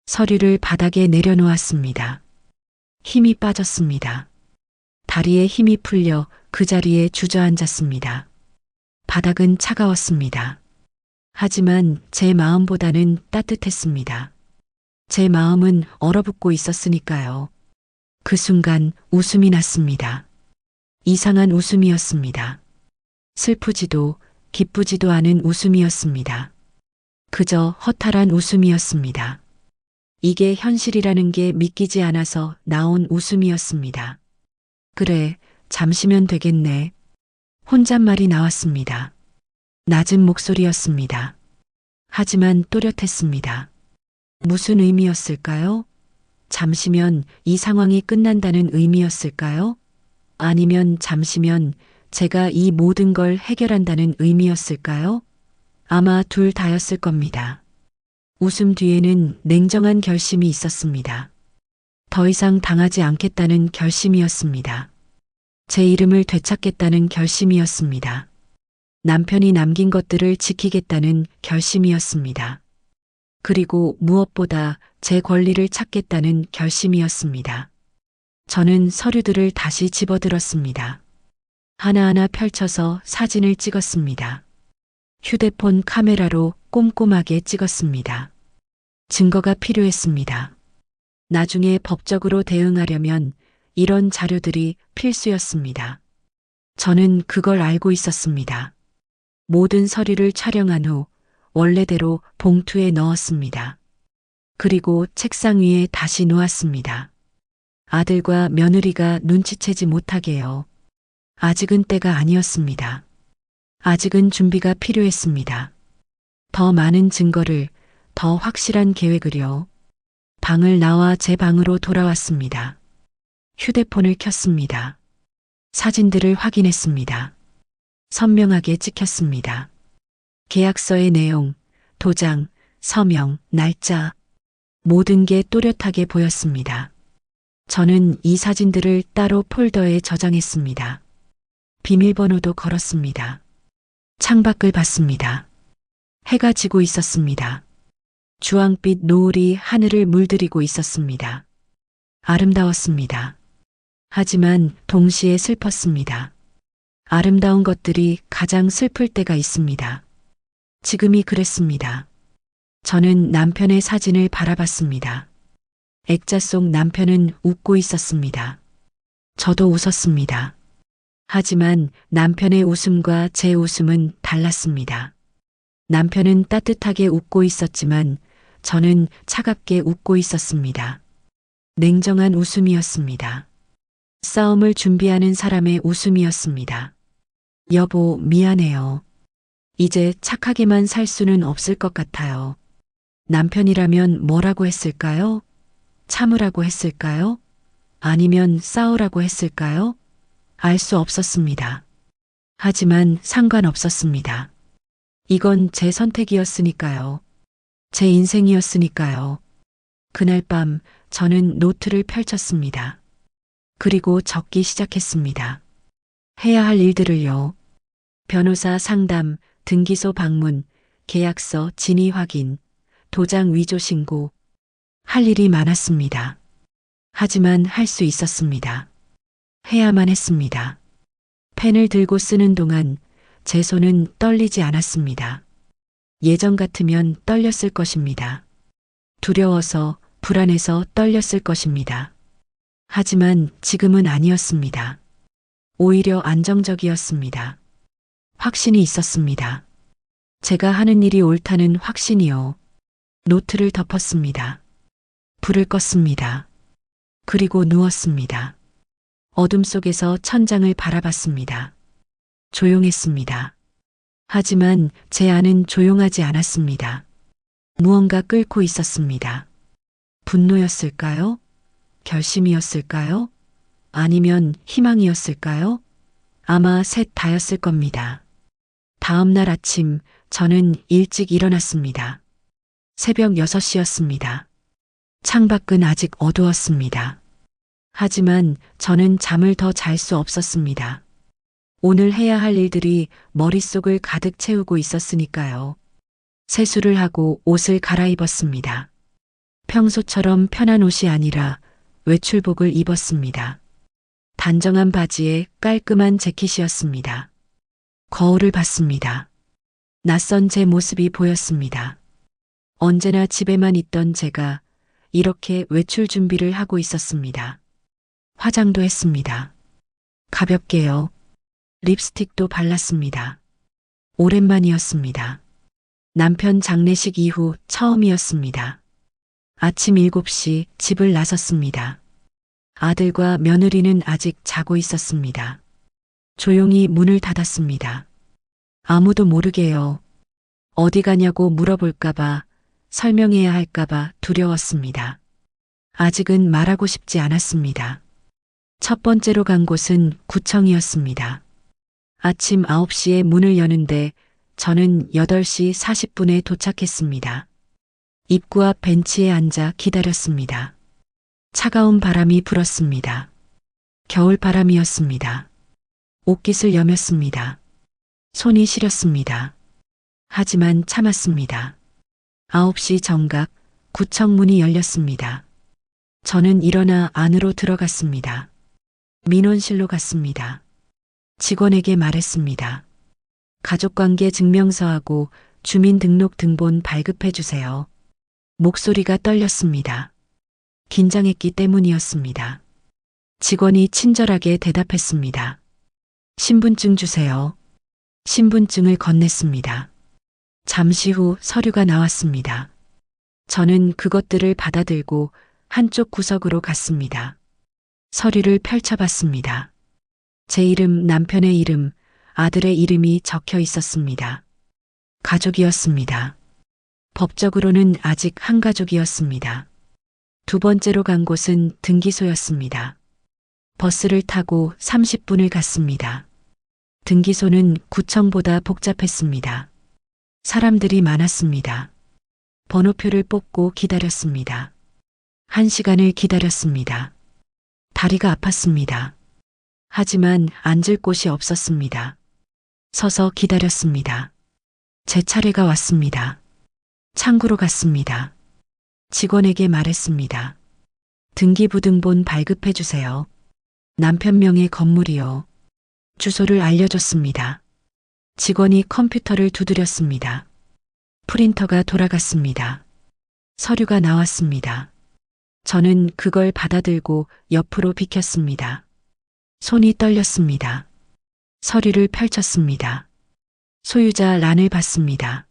서류를 바닥에 내려놓았습니다. 힘이 빠졌습니다. 다리에 힘이 풀려 그 자리에 주저앉았습니다. 바닥은 차가웠습니다. 하지만 제 마음보다는 따뜻했습니다. 제 마음은 얼어붙고 있었으니까요. 그 순간 웃음이 났습니다. 이상한 웃음이었습니다. 슬프지도 기쁘지도 않은 웃음이었습니다. 그저 허탈한 웃음이었습니다. 이게 현실이라는 게 믿기지 않아서 나온 웃음이었습니다. 그래, 잠시면 되겠네. 혼잣말이 나왔습니다. 낮은 목소리였습니다. 하지만 또렷했습니다. 무슨 의미였을까요? 잠시면 이 상황이 끝난다는 의미였을까요? 아니면 잠시면 제가 이 모든 걸 해결한다는 의미였을까요? 아마 둘 다였을 겁니다. 웃음 뒤에는 냉정한 결심이 있었습니다. 더 이상 당하지 않겠다는 결심이었습니다. 제 이름을 되찾겠다는 결심이었습니다. 남편이 남긴 것들을 지키겠다는 결심이었습니다. 그리고 무엇보다 제 권리를 찾겠다는 결심이었습니다. 저는 서류들을 다시 집어들었습니다. 하나하나 펼쳐서 사진을 찍었습니다. 휴대폰 카메라로 꼼꼼하게 찍었습니다. 증거가 필요했습니다. 나중에 법적으로 대응하려면 이런 자료들이 필수였습니다. 저는 그걸 알고 있었습니다. 모든 서류를 촬영한 후 원래대로 봉투에 넣었습니다. 그리고 책상 위에 다시 놓았습니다. 아들과 며느리가 눈치채지 못하게요. 아직은 때가 아니었습니다. 아직은 준비가 필요했습니다. 더 많은 증거를, 더 확실한 계획을요. 방을 나와 제 방으로 돌아왔습니다. 휴대폰을 켰습니다. 사진들을 확인했습니다. 선명하게 찍혔습니다. 계약서의 내용, 도장, 서명, 날짜, 모든 게 또렷하게 보였습니다. 저는 이 사진들을 따로 폴더에 저장했습니다. 비밀번호도 걸었습니다. 창밖을 봤습니다. 해가 지고 있었습니다. 주황빛 노을이 하늘을 물들이고 있었습니다. 아름다웠습니다. 하지만 동시에 슬펐습니다. 아름다운 것들이 가장 슬플 때가 있습니다. 지금이 그랬습니다. 저는 남편의 사진을 바라봤습니다. 액자 속 남편은 웃고 있었습니다. 저도 웃었습니다. 하지만 남편의 웃음과 제 웃음은 달랐습니다. 남편은 따뜻하게 웃고 있었지만 저는 차갑게 웃고 있었습니다. 냉정한 웃음이었습니다. 싸움을 준비하는 사람의 웃음이었습니다. 여보, 미안해요. 이제 착하게만 살 수는 없을 것 같아요. 남편이라면 뭐라고 했을까요? 참으라고 했을까요? 아니면 싸우라고 했을까요? 알 수 없었습니다. 하지만 상관없었습니다. 이건 제 선택이었으니까요. 제 인생이었으니까요. 그날 밤 저는 노트를 펼쳤습니다. 그리고 적기 시작했습니다. 해야 할 일들을요. 변호사 상담, 등기소 방문, 계약서 진위 확인, 도장 위조 신고. 할 일이 많았습니다. 하지만 할 수 있었습니다. 해야만 했습니다. 펜을 들고 쓰는 동안 제 손은 떨리지 않았습니다. 예전 같으면 떨렸을 것입니다. 두려워서, 불안해서 떨렸을 것입니다. 하지만 지금은 아니었습니다. 오히려 안정적이었습니다. 확신이 있었습니다. 제가 하는 일이 옳다는 확신이요. 노트를 덮었습니다. 불을 껐습니다. 그리고 누웠습니다. 어둠 속에서 천장을 바라봤습니다. 조용했습니다. 하지만 제 안은 조용하지 않았습니다. 무언가 끓고 있었습니다. 분노였을까요? 결심이었을까요? 아니면 희망이었을까요? 아마 셋 다였을 겁니다. 다음 날 아침 저는 일찍 일어났습니다. 새벽 6시였습니다. 창밖은 아직 어두웠습니다. 하지만 저는 잠을 더 잘 수 없었습니다. 오늘 해야 할 일들이 머릿속을 가득 채우고 있었으니까요. 세수를 하고 옷을 갈아입었습니다. 평소처럼 편한 옷이 아니라 외출복을 입었습니다. 단정한 바지에 깔끔한 재킷이었습니다. 거울을 봤습니다. 낯선 제 모습이 보였습니다. 언제나 집에만 있던 제가 이렇게 외출 준비를 하고 있었습니다. 화장도 했습니다. 가볍게요. 립스틱도 발랐습니다. 오랜만이었습니다. 남편 장례식 이후 처음이었습니다. 아침 7시 집을 나섰습니다. 아들과 며느리는 아직 자고 있었습니다. 조용히 문을 닫았습니다. 아무도 모르게요. 어디 가냐고 물어볼까봐, 설명해야 할까봐 두려웠습니다. 아직은 말하고 싶지 않았습니다. 첫 번째로 간 곳은 구청이었습니다. 아침 9시에 문을 여는데 저는 8시 40분에 도착했습니다. 입구 앞 벤치에 앉아 기다렸습니다. 차가운 바람이 불었습니다. 겨울 바람이었습니다. 옷깃을 여몄습니다. 손이 시렸습니다. 하지만 참았습니다. 9시 정각 구청 문이 열렸습니다. 저는 일어나 안으로 들어갔습니다. 민원실로 갔습니다. 직원에게 말했습니다. 가족관계 증명서하고 주민등록등본 발급해 주세요. 목소리가 떨렸습니다. 긴장했기 때문이었습니다. 직원이 친절하게 대답했습니다. 신분증 주세요. 신분증을 건넸습니다. 잠시 후 서류가 나왔습니다. 저는 그것들을 받아들고 한쪽 구석으로 갔습니다. 서류를 펼쳐봤습니다. 제 이름, 남편의 이름, 아들의 이름이 적혀 있었습니다. 가족이었습니다. 법적으로는 아직 한 가족이었습니다. 두 번째로 간 곳은 등기소였습니다. 버스를 타고 30분을 갔습니다. 등기소는 구청보다 복잡했습니다. 사람들이 많았습니다. 번호표를 뽑고 기다렸습니다. 1시간을 기다렸습니다. 다리가 아팠습니다. 하지만 앉을 곳이 없었습니다. 서서 기다렸습니다. 제 차례가 왔습니다. 창구로 갔습니다. 직원에게 말했습니다. 등기부등본 발급해 주세요. 남편 명의 건물이요. 주소를 알려줬습니다. 직원이 컴퓨터를 두드렸습니다. 프린터가 돌아갔습니다. 서류가 나왔습니다. 저는 그걸 받아들고 옆으로 비켰습니다. 손이 떨렸습니다. 서류를 펼쳤습니다. 소유자 란을 봤습니다.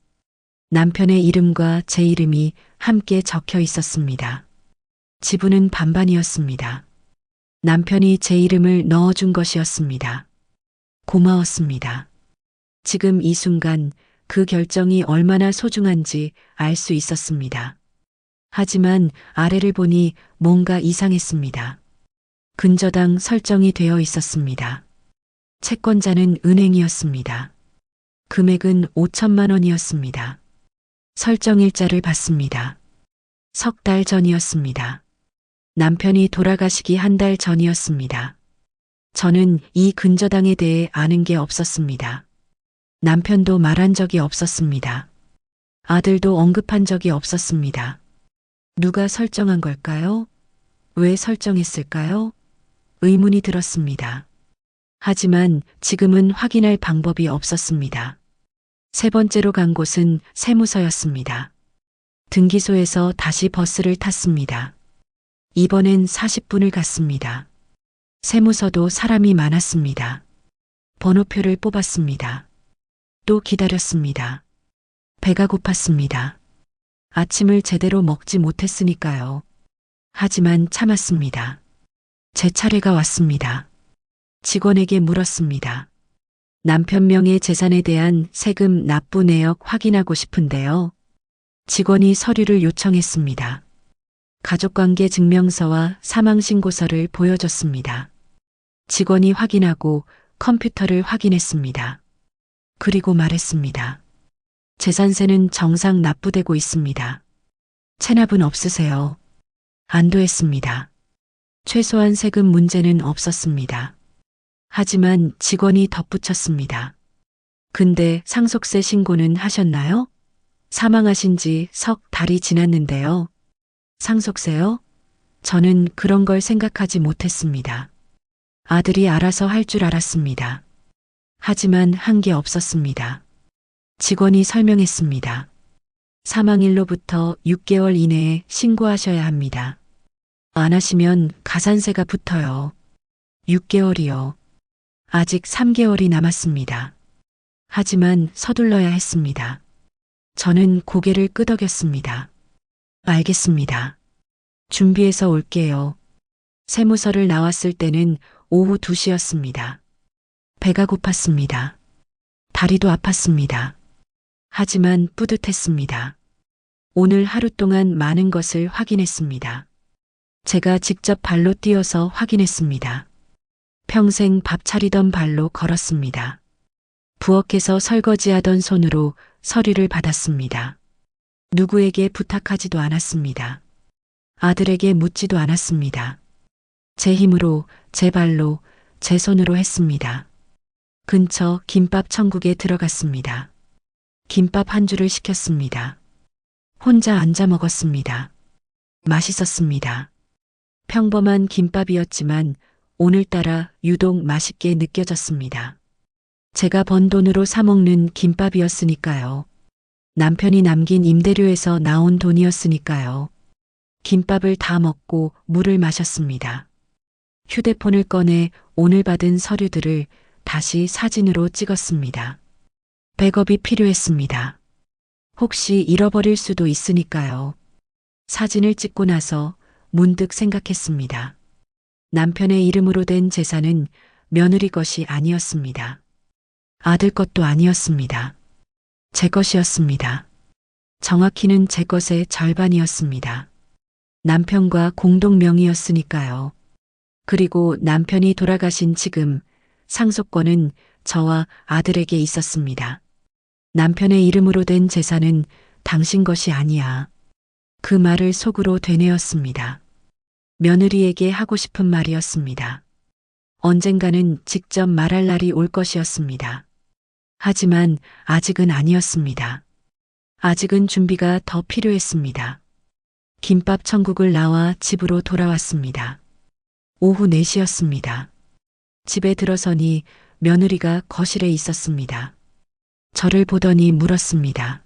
남편의 이름과 제 이름이 함께 적혀 있었습니다. 지분은 반반이었습니다. 남편이 제 이름을 넣어준 것이었습니다. 고마웠습니다. 지금 이 순간 그 결정이 얼마나 소중한지 알 수 있었습니다. 하지만 아래를 보니 뭔가 이상했습니다. 근저당 설정이 되어 있었습니다. 채권자는 은행이었습니다. 금액은 5천만 원이었습니다. 설정일자를 봤습니다. 석 달 전이었습니다. 남편이 돌아가시기 한 달 전이었습니다. 저는 이 근저당에 대해 아는 게 없었습니다. 남편도 말한 적이 없었습니다. 아들도 언급한 적이 없었습니다. 누가 설정한 걸까요? 왜 설정했을까요? 의문이 들었습니다. 하지만 지금은 확인할 방법이 없었습니다. 세 번째로 간 곳은 세무서였습니다. 등기소에서 다시 버스를 탔습니다. 이번엔 40분을 갔습니다. 세무서도 사람이 많았습니다. 번호표를 뽑았습니다. 또 기다렸습니다. 배가 고팠습니다. 아침을 제대로 먹지 못했으니까요. 하지만 참았습니다. 제 차례가 왔습니다. 직원에게 물었습니다. 남편 명의 재산에 대한 세금 납부 내역 확인하고 싶은데요. 직원이 서류를 요청했습니다. 가족관계 증명서와 사망신고서를 보여줬습니다. 직원이 확인하고 컴퓨터를 확인했습니다. 그리고 말했습니다. 재산세는 정상 납부되고 있습니다. 체납은 없으세요. 안도했습니다. 최소한 세금 문제는 없었습니다. 하지만 직원이 덧붙였습니다. 근데 상속세 신고는 하셨나요? 사망하신 지 석 달이 지났는데요. 상속세요? 저는 그런 걸 생각하지 못했습니다. 아들이 알아서 할 줄 알았습니다. 하지만 한 게 없었습니다. 직원이 설명했습니다. 사망일로부터 6개월 이내에 신고하셔야 합니다. 안 하시면 가산세가 붙어요. 6개월이요. 아직 3개월이 남았습니다. 하지만 서둘러야 했습니다. 저는 고개를 끄덕였습니다. 알겠습니다. 준비해서 올게요. 세무서를 나왔을 때는 오후 2시였습니다. 배가 고팠습니다. 다리도 아팠습니다. 하지만 뿌듯했습니다. 오늘 하루 동안 많은 것을 확인했습니다. 제가 직접 발로 뛰어서 확인했습니다. 평생 밥 차리던 발로 걸었습니다. 부엌에서 설거지하던 손으로 서류를 받았습니다. 누구에게 부탁하지도 않았습니다. 아들에게 묻지도 않았습니다. 제 힘으로, 제 발로, 제 손으로 했습니다. 근처 김밥 천국에 들어갔습니다. 김밥 한 줄을 시켰습니다. 혼자 앉아 먹었습니다. 맛있었습니다. 평범한 김밥이었지만 오늘따라 유독 맛있게 느껴졌습니다. 제가 번 돈으로 사 먹는 김밥이었으니까요. 남편이 남긴 임대료에서 나온 돈이었으니까요. 김밥을 다 먹고 물을 마셨습니다. 휴대폰을 꺼내 오늘 받은 서류들을 다시 사진으로 찍었습니다. 백업이 필요했습니다. 혹시 잃어버릴 수도 있으니까요. 사진을 찍고 나서 문득 생각했습니다. 남편의 이름으로 된 재산은 며느리 것이 아니었습니다. 아들 것도 아니었습니다. 제 것이었습니다. 정확히는 제 것의 절반이었습니다. 남편과 공동 명의였으니까요. 그리고 남편이 돌아가신 지금 상속권은 저와 아들에게 있었습니다. 남편의 이름으로 된 재산은 당신 것이 아니야. 그 말을 속으로 되뇌었습니다. 며느리에게 하고 싶은 말이었습니다. 언젠가는 직접 말할 날이 올 것이었습니다. 하지만 아직은 아니었습니다. 아직은 준비가 더 필요했습니다. 김밥 천국을 나와 집으로 돌아왔습니다. 오후 4시였습니다. 집에 들어서니 며느리가 거실에 있었습니다. 저를 보더니 물었습니다.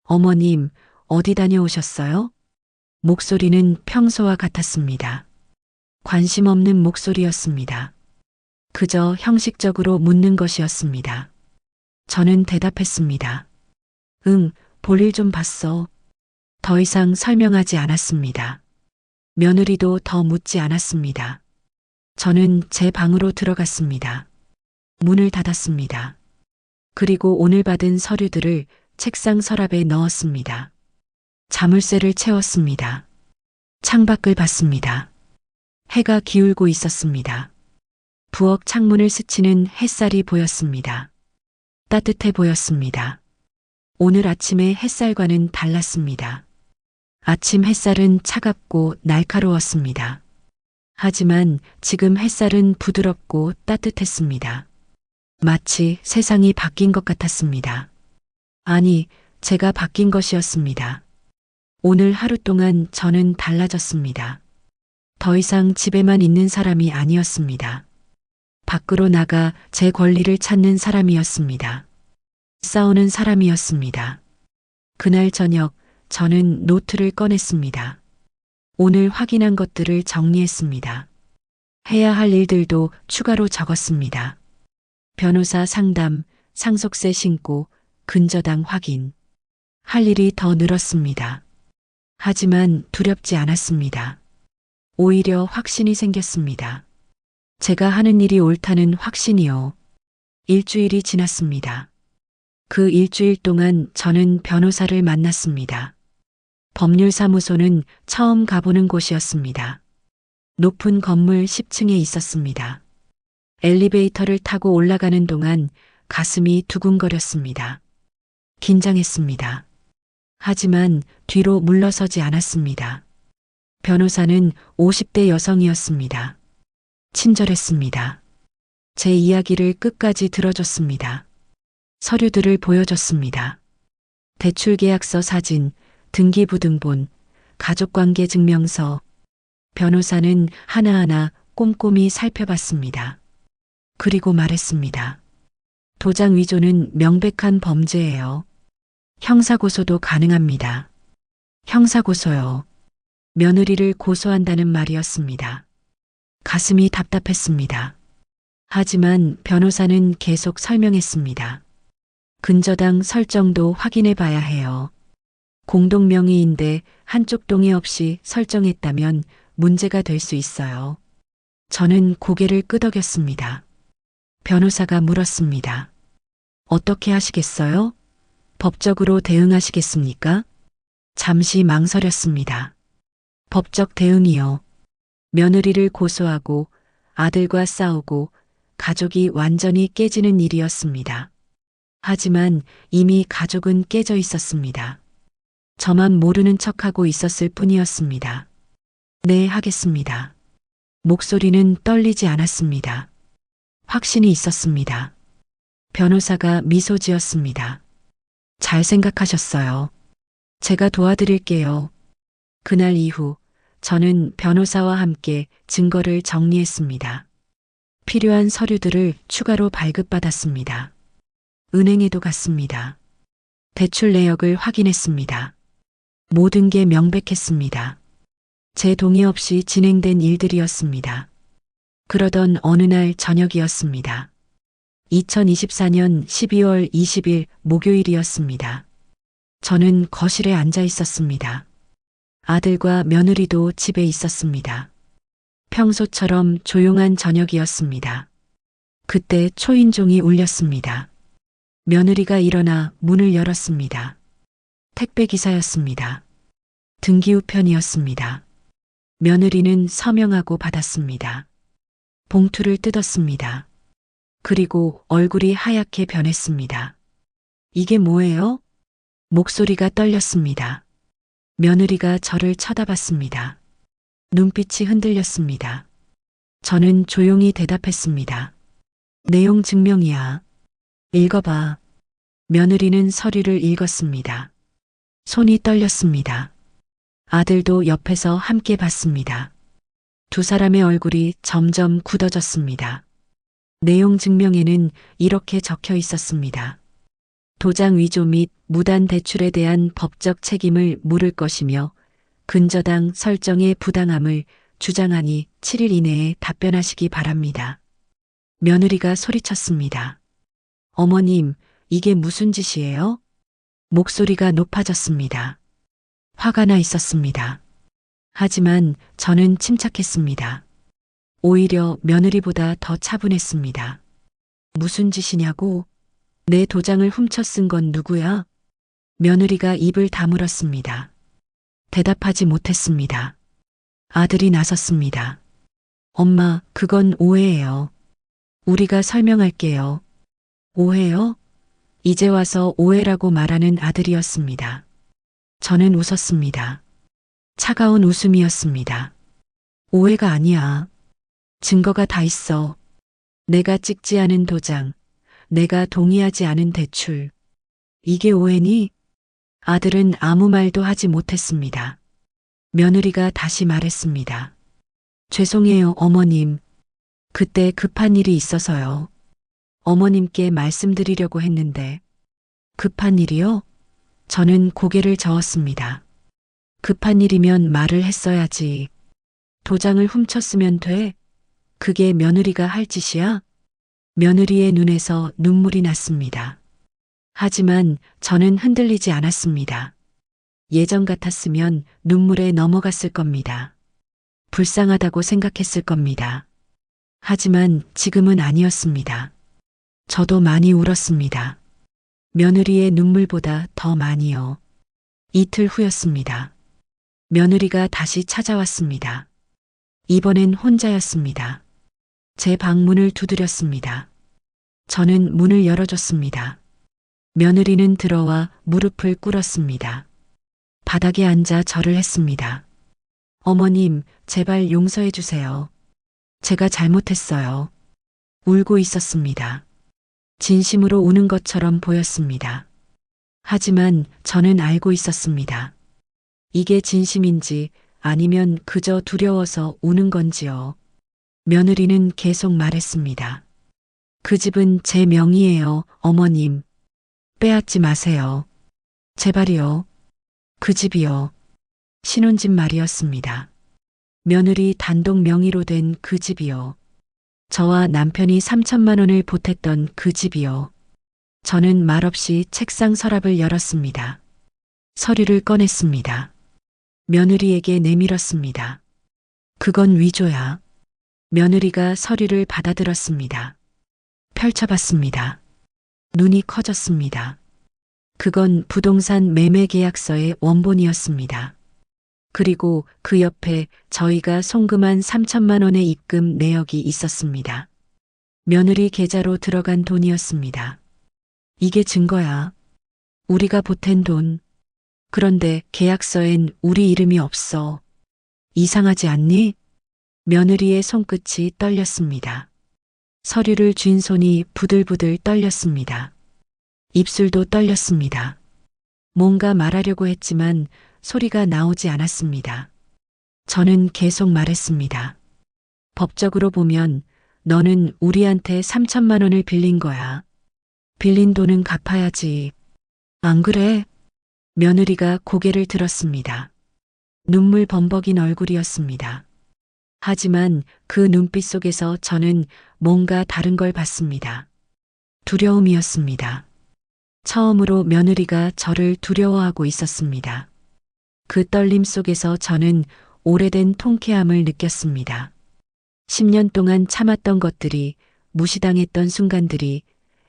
어머님, 어디 다녀오셨어요? 목소리는 평소와 같았습니다. 관심 없는 목소리였습니다. 그저 형식적으로 묻는 것이었습니다. 저는 대답했습니다. 응, 볼일 좀 봤어. 더 이상 설명하지 않았습니다. 며느리도 더 묻지 않았습니다. 저는 제 방으로 들어갔습니다. 문을 닫았습니다. 그리고 오늘 받은 서류들을 책상 서랍에 넣었습니다. 자물쇠를 채웠습니다. 창밖을 봤습니다. 해가 기울고 있었습니다. 부엌 창문을 스치는 햇살이 보였습니다. 따뜻해 보였습니다. 오늘 아침의 햇살과는 달랐습니다. 아침 햇살은 차갑고 날카로웠습니다. 하지만 지금 햇살은 부드럽고 따뜻했습니다. 마치 세상이 바뀐 것 같았습니다. 아니, 제가 바뀐 것이었습니다. 오늘 하루 동안 저는 달라졌습니다. 더 이상 집에만 있는 사람이 아니었습니다. 밖으로 나가 제 권리를 찾는 사람이었습니다. 싸우는 사람이었습니다. 그날 저녁 저는 노트를 꺼냈습니다. 오늘 확인한 것들을 정리했습니다. 해야 할 일들도 추가로 적었습니다. 변호사 상담, 상속세 신고, 근저당 확인. 할 일이 더 늘었습니다. 하지만 두렵지 않았습니다. 오히려 확신이 생겼습니다. 제가 하는 일이 옳다는 확신이요. 일주일이 지났습니다. 그 일주일 동안 저는 변호사를 만났습니다. 법률사무소는 처음 가보는 곳이었습니다. 높은 건물 10층에 있었습니다. 엘리베이터를 타고 올라가는 동안 가슴이 두근거렸습니다. 긴장했습니다. 하지만 뒤로 물러서지 않았습니다. 변호사는 50대 여성이었습니다. 친절했습니다. 제 이야기를 끝까지 들어줬습니다. 서류들을 보여줬습니다. 대출계약서 사진, 등기부등본, 가족관계 증명서. 변호사는 하나하나 꼼꼼히 살펴봤습니다. 그리고 말했습니다. 도장 위조는 명백한 범죄예요. 형사고소도 가능합니다. 형사고소요. 며느리를 고소한다는 말이었습니다. 가슴이 답답했습니다. 하지만 변호사는 계속 설명했습니다. 근저당 설정도 확인해 봐야 해요. 공동명의인데 한쪽 동의 없이 설정했다면 문제가 될 수 있어요. 저는 고개를 끄덕였습니다. 변호사가 물었습니다. 어떻게 하시겠어요? 법적으로 대응하시겠습니까? 잠시 망설였습니다. 법적 대응이요. 며느리를 고소하고 아들과 싸우고 가족이 완전히 깨지는 일이었습니다. 하지만 이미 가족은 깨져 있었습니다. 저만 모르는 척하고 있었을 뿐이었습니다. 네, 하겠습니다. 목소리는 떨리지 않았습니다. 확신이 있었습니다. 변호사가 미소 지었습니다. 잘 생각하셨어요. 제가 도와드릴게요. 그날 이후 저는 변호사와 함께 증거를 정리했습니다. 필요한 서류들을 추가로 발급받았습니다. 은행에도 갔습니다. 대출 내역을 확인했습니다. 모든 게 명백했습니다. 제 동의 없이 진행된 일들이었습니다. 그러던 어느 날 저녁이었습니다. 2024년 12월 20일 목요일이었습니다. 저는 거실에 앉아 있었습니다. 아들과 며느리도 집에 있었습니다. 평소처럼 조용한 저녁이었습니다. 그때 초인종이 울렸습니다. 며느리가 일어나 문을 열었습니다. 택배기사였습니다. 등기우편이었습니다. 며느리는 서명하고 받았습니다. 봉투를 뜯었습니다. 그리고 얼굴이 하얗게 변했습니다. 이게 뭐예요? 목소리가 떨렸습니다. 며느리가 저를 쳐다봤습니다. 눈빛이 흔들렸습니다. 저는 조용히 대답했습니다. 내용 증명이야. 읽어봐. 며느리는 서류를 읽었습니다. 손이 떨렸습니다. 아들도 옆에서 함께 봤습니다. 두 사람의 얼굴이 점점 굳어졌습니다. 내용 증명에는 이렇게 적혀 있었습니다. 도장 위조 및 무단 대출에 대한 법적 책임을 물을 것이며 근저당 설정의 부당함을 주장하니 7일 이내에 답변하시기 바랍니다. 며느리가 소리쳤습니다. 어머님, 이게 무슨 짓이에요? 목소리가 높아졌습니다. 화가 나 있었습니다. 하지만 저는 침착했습니다. 오히려 며느리보다 더 차분했습니다. 무슨 짓이냐고? 내 도장을 훔쳐 쓴 건 누구야? 며느리가 입을 다물었습니다. 대답하지 못했습니다. 아들이 나섰습니다. 엄마, 그건 오해예요. 우리가 설명할게요. 오해요? 이제 와서 오해라고 말하는 아들이었습니다. 저는 웃었습니다. 차가운 웃음이었습니다. 오해가 아니야. 증거가 다 있어. 내가 찍지 않은 도장, 내가 동의하지 않은 대출. 이게 오해니? 아들은 아무 말도 하지 못했습니다. 며느리가 다시 말했습니다. 죄송해요, 어머님. 그때 급한 일이 있어서요. 어머님께 말씀드리려고 했는데. 급한 일이요? 저는 고개를 저었습니다. 급한 일이면 말을 했어야지. 도장을 훔쳤으면 돼. 그게 며느리가 할 짓이야? 며느리의 눈에서 눈물이 났습니다. 하지만 저는 흔들리지 않았습니다. 예전 같았으면 눈물에 넘어갔을 겁니다. 불쌍하다고 생각했을 겁니다. 하지만 지금은 아니었습니다. 저도 많이 울었습니다. 며느리의 눈물보다 더 많이요. 이틀 후였습니다. 며느리가 다시 찾아왔습니다. 이번엔 혼자였습니다. 제 방문을 두드렸습니다. 저는 문을 열어줬습니다. 며느리는 들어와 무릎을 꿇었습니다. 바닥에 앉아 절을 했습니다. 어머님, 제발 용서해 주세요. 제가 잘못했어요. 울고 있었습니다. 진심으로 우는 것처럼 보였습니다. 하지만 저는 알고 있었습니다. 이게 진심인지 아니면 그저 두려워서 우는 건지요. 며느리는 계속 말했습니다. 그 집은 제 명의예요, 어머님. 빼앗지 마세요. 제발이요. 그 집이요. 신혼집 말이었습니다. 며느리 단독 명의로 된 그 집이요. 저와 남편이 3천만 원을 보탰던 그 집이요. 저는 말없이 책상 서랍을 열었습니다. 서류를 꺼냈습니다. 며느리에게 내밀었습니다. 그건 위조야. 며느리가 서류를 받아들었습니다. 펼쳐봤습니다. 눈이 커졌습니다. 그건 부동산 매매 계약서의 원본이었습니다. 그리고 그 옆에 저희가 송금한 3천만 원의 입금 내역이 있었습니다. 며느리 계좌로 들어간 돈이었습니다. 이게 증거야. 우리가 보탠 돈. 그런데 계약서엔 우리 이름이 없어. 이상하지 않니? 며느리의 손끝이 떨렸습니다. 서류를 쥔 손이 부들부들 떨렸습니다. 입술도 떨렸습니다. 뭔가 말하려고 했지만 소리가 나오지 않았습니다. 저는 계속 말했습니다. 법적으로 보면 너는 우리한테 3천만 원을 빌린 거야. 빌린 돈은 갚아야지. 안 그래? 며느리가 고개를 들었습니다. 눈물 범벅인 얼굴이었습니다. 하지만 그 눈빛 속에서 저는 뭔가 다른 걸 봤습니다. 두려움이었습니다. 처음으로 며느리가 저를 두려워하고 있었습니다. 그 떨림 속에서 저는 오래된 통쾌함을 느꼈습니다. 10년 동안 참았던 것들이, 무시당했던 순간들이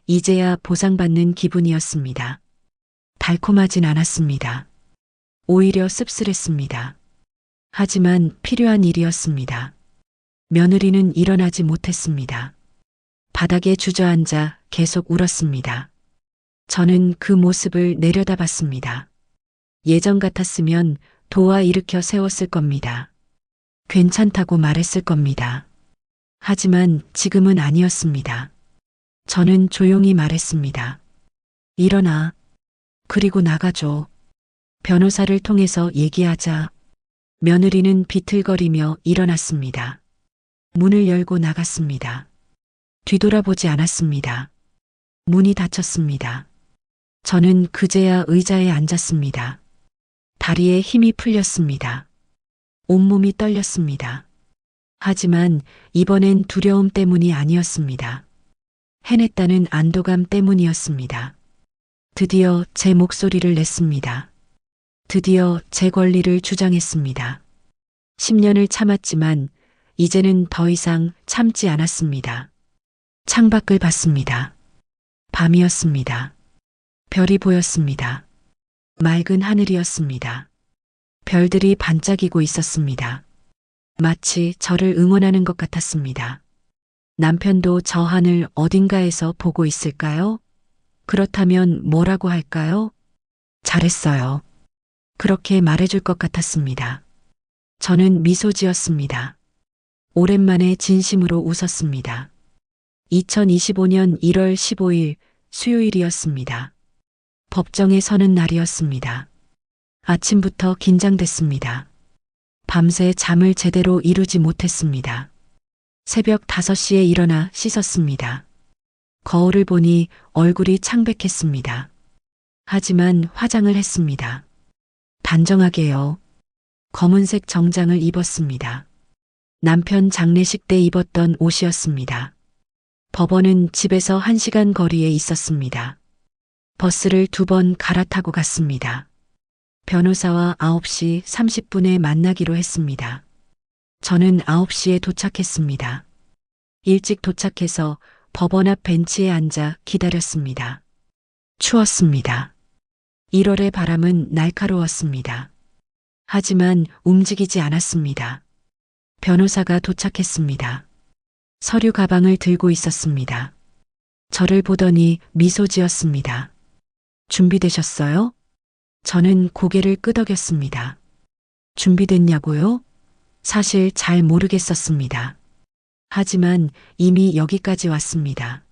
이제야 보상받는 기분이었습니다. 달콤하진 않았습니다. 오히려 씁쓸했습니다. 하지만 필요한 일이었습니다. 며느리는 일어나지 못했습니다. 바닥에 주저앉아 계속 울었습니다. 저는 그 모습을 내려다봤습니다. 예전 같았으면 도와 일으켜 세웠을 겁니다. 괜찮다고 말했을 겁니다. 하지만 지금은 아니었습니다. 저는 조용히 말했습니다. 일어나. 그리고 나가줘. 변호사를 통해서 얘기하자. 며느리는 비틀거리며 일어났습니다. 문을 열고 나갔습니다. 뒤돌아보지 않았습니다. 문이 닫혔습니다. 저는 그제야 의자에 앉았습니다. 다리에 힘이 풀렸습니다. 온몸이 떨렸습니다. 하지만 이번엔 두려움 때문이 아니었습니다. 해냈다는 안도감 때문이었습니다. 드디어 제 목소리를 냈습니다. 드디어 제 권리를 주장했습니다. 10년을 참았지만 이제는 더 이상 참지 않았습니다. 창밖을 봤습니다. 밤이었습니다. 별이 보였습니다. 맑은 하늘이었습니다. 별들이 반짝이고 있었습니다. 마치 저를 응원하는 것 같았습니다. 남편도 저 하늘 어딘가에서 보고 있을까요? 그렇다면 뭐라고 할까요? 잘했어요. 그렇게 말해줄 것 같았습니다. 저는 미소 지었습니다. 오랜만에 진심으로 웃었습니다. 2025년 1월 15일 수요일이었습니다. 법정에 서는 날이었습니다. 아침부터 긴장됐습니다. 밤새 잠을 제대로 이루지 못했습니다. 새벽 5시에 일어나 씻었습니다. 거울을 보니 얼굴이 창백했습니다. 하지만 화장을 했습니다. 단정하게요. 검은색 정장을 입었습니다. 남편 장례식 때 입었던 옷이었습니다. 법원은 집에서 1시간 거리에 있었습니다. 버스를 2번 갈아타고 갔습니다. 변호사와 9시 30분에 만나기로 했습니다. 저는 9시에 도착했습니다. 일찍 도착해서 법원 앞 벤치에 앉아 기다렸습니다. 추웠습니다. 1월의 바람은 날카로웠습니다. 하지만 움직이지 않았습니다. 변호사가 도착했습니다. 서류 가방을 들고 있었습니다. 저를 보더니 미소 지었습니다. 준비되셨어요? 저는 고개를 끄덕였습니다. 준비됐냐고요? 사실 잘 모르겠었습니다. 하지만 이미 여기까지 왔습니다.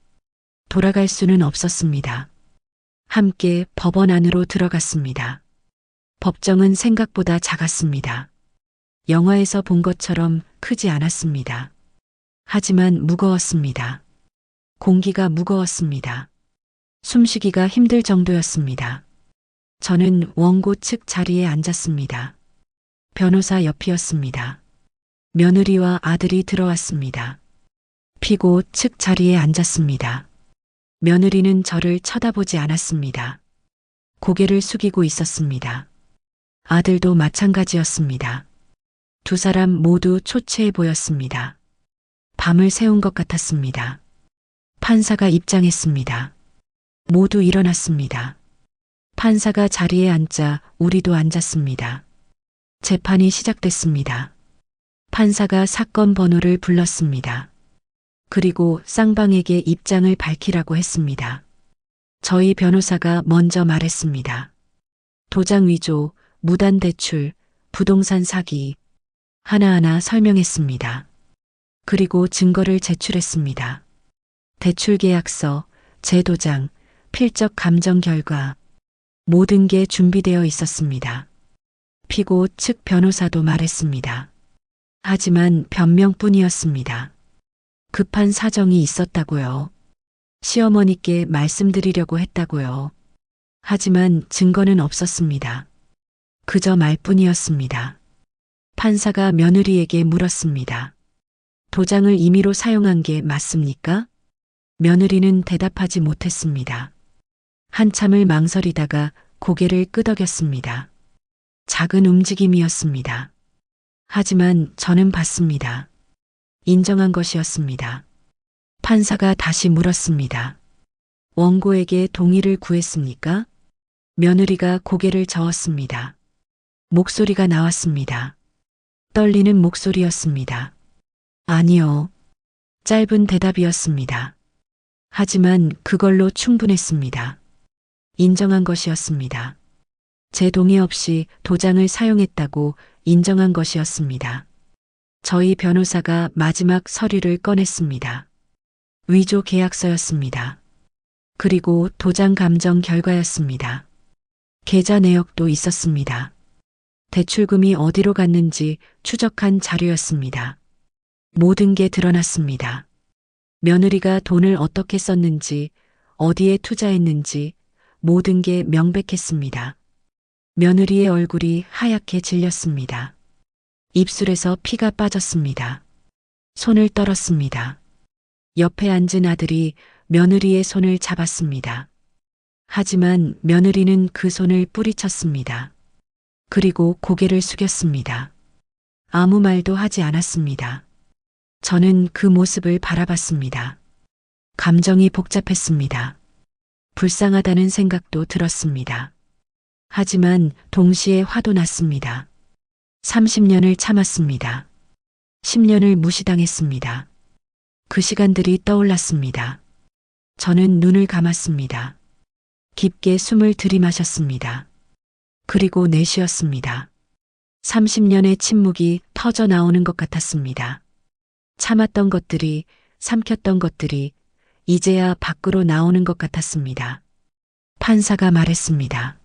돌아갈 수는 없었습니다. 함께 법원 안으로 들어갔습니다. 법정은 생각보다 작았습니다. 영화에서 본 것처럼 크지 않았습니다. 하지만 무거웠습니다. 공기가 무거웠습니다. 숨쉬기가 힘들 정도였습니다. 저는 원고 측 자리에 앉았습니다. 변호사 옆이었습니다. 며느리와 아들이 들어왔습니다. 피고 측 자리에 앉았습니다. 며느리는 저를 쳐다보지 않았습니다. 고개를 숙이고 있었습니다. 아들도 마찬가지였습니다. 2 사람 모두 초췌해 보였습니다. 밤을 새운 것 같았습니다. 판사가 입장했습니다. 모두 일어났습니다. 판사가 자리에 앉자 우리도 앉았습니다. 재판이 시작됐습니다. 판사가 사건 번호를 불렀습니다. 그리고 쌍방에게 입장을 밝히라고 했습니다. 저희 변호사가 먼저 말했습니다. 도장 위조, 무단 대출, 부동산 사기, 하나하나 설명했습니다. 그리고 증거를 제출했습니다. 대출 계약서, 제도장, 필적 감정 결과, 모든 게 준비되어 있었습니다. 피고 측 변호사도 말했습니다. 하지만 변명뿐이었습니다. 급한 사정이 있었다고요. 시어머니께 말씀드리려고 했다고요. 하지만 증거는 없었습니다. 그저 말뿐이었습니다. 판사가 며느리에게 물었습니다. 도장을 임의로 사용한 게 맞습니까? 며느리는 대답하지 못했습니다. 한참을 망설이다가 고개를 끄덕였습니다. 작은 움직임이었습니다. 하지만 저는 봤습니다. 인정한 것이었습니다. 판사가 다시 물었습니다. 원고에게 동의를 구했습니까? 며느리가 고개를 저었습니다. 목소리가 나왔습니다. 떨리는 목소리였습니다. 아니요. 짧은 대답이었습니다. 하지만 그걸로 충분했습니다. 인정한 것이었습니다. 제 동의 없이 도장을 사용했다고 인정한 것이었습니다. 저희 변호사가 마지막 서류를 꺼냈습니다. 위조 계약서였습니다. 그리고 도장 감정 결과였습니다. 계좌 내역도 있었습니다. 대출금이 어디로 갔는지 추적한 자료였습니다. 모든 게 드러났습니다. 며느리가 돈을 어떻게 썼는지, 어디에 투자했는지 모든 게 명백했습니다. 며느리의 얼굴이 하얗게 질렸습니다. 입술에서 피가 빠졌습니다. 손을 떨었습니다. 옆에 앉은 아들이 며느리의 손을 잡았습니다. 하지만 며느리는 그 손을 뿌리쳤습니다. 그리고 고개를 숙였습니다. 아무 말도 하지 않았습니다. 저는 그 모습을 바라봤습니다. 감정이 복잡했습니다. 불쌍하다는 생각도 들었습니다. 하지만 동시에 화도 났습니다. 30년을 참았습니다. 10년을 무시당했습니다. 그 시간들이 떠올랐습니다. 저는 눈을 감았습니다. 깊게 숨을 들이마셨습니다. 그리고 내쉬었습니다. 30년의 침묵이 터져 나오는 것 같았습니다. 참았던 것들이, 삼켰던 것들이 이제야 밖으로 나오는 것 같았습니다. 판사가 말했습니다.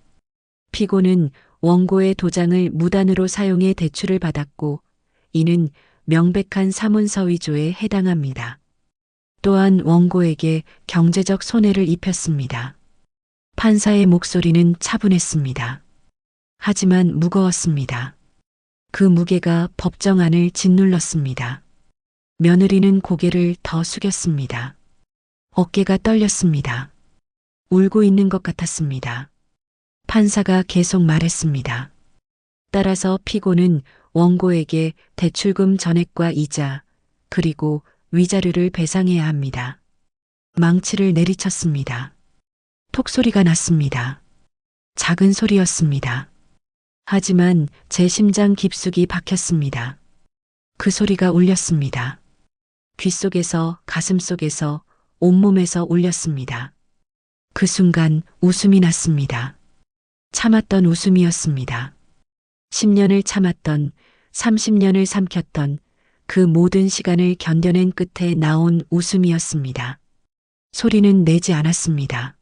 피고는 원고의 도장을 무단으로 사용해 대출을 받았고 이는 명백한 사문서 위조에 해당합니다. 또한 원고에게 경제적 손해를 입혔습니다. 판사의 목소리는 차분했습니다. 하지만 무거웠습니다. 그 무게가 법정 안을 짓눌렀습니다. 며느리는 고개를 더 숙였습니다. 어깨가 떨렸습니다. 울고 있는 것 같았습니다. 판사가 계속 말했습니다. 따라서 피고는 원고에게 대출금 전액과 이자, 그리고 위자료를 배상해야 합니다. 망치를 내리쳤습니다. 톡소리가 났습니다. 작은 소리였습니다. 하지만 제 심장 깊숙이 박혔습니다. 그 소리가 울렸습니다. 귓속에서, 가슴속에서, 온몸에서 울렸습니다. 그 순간 웃음이 났습니다. 참았던 웃음이었습니다. 10년을 참았던, 30년을 삼켰던 그 모든 시간을 견뎌낸 끝에 나온 웃음이었습니다. 소리는 내지 않았습니다.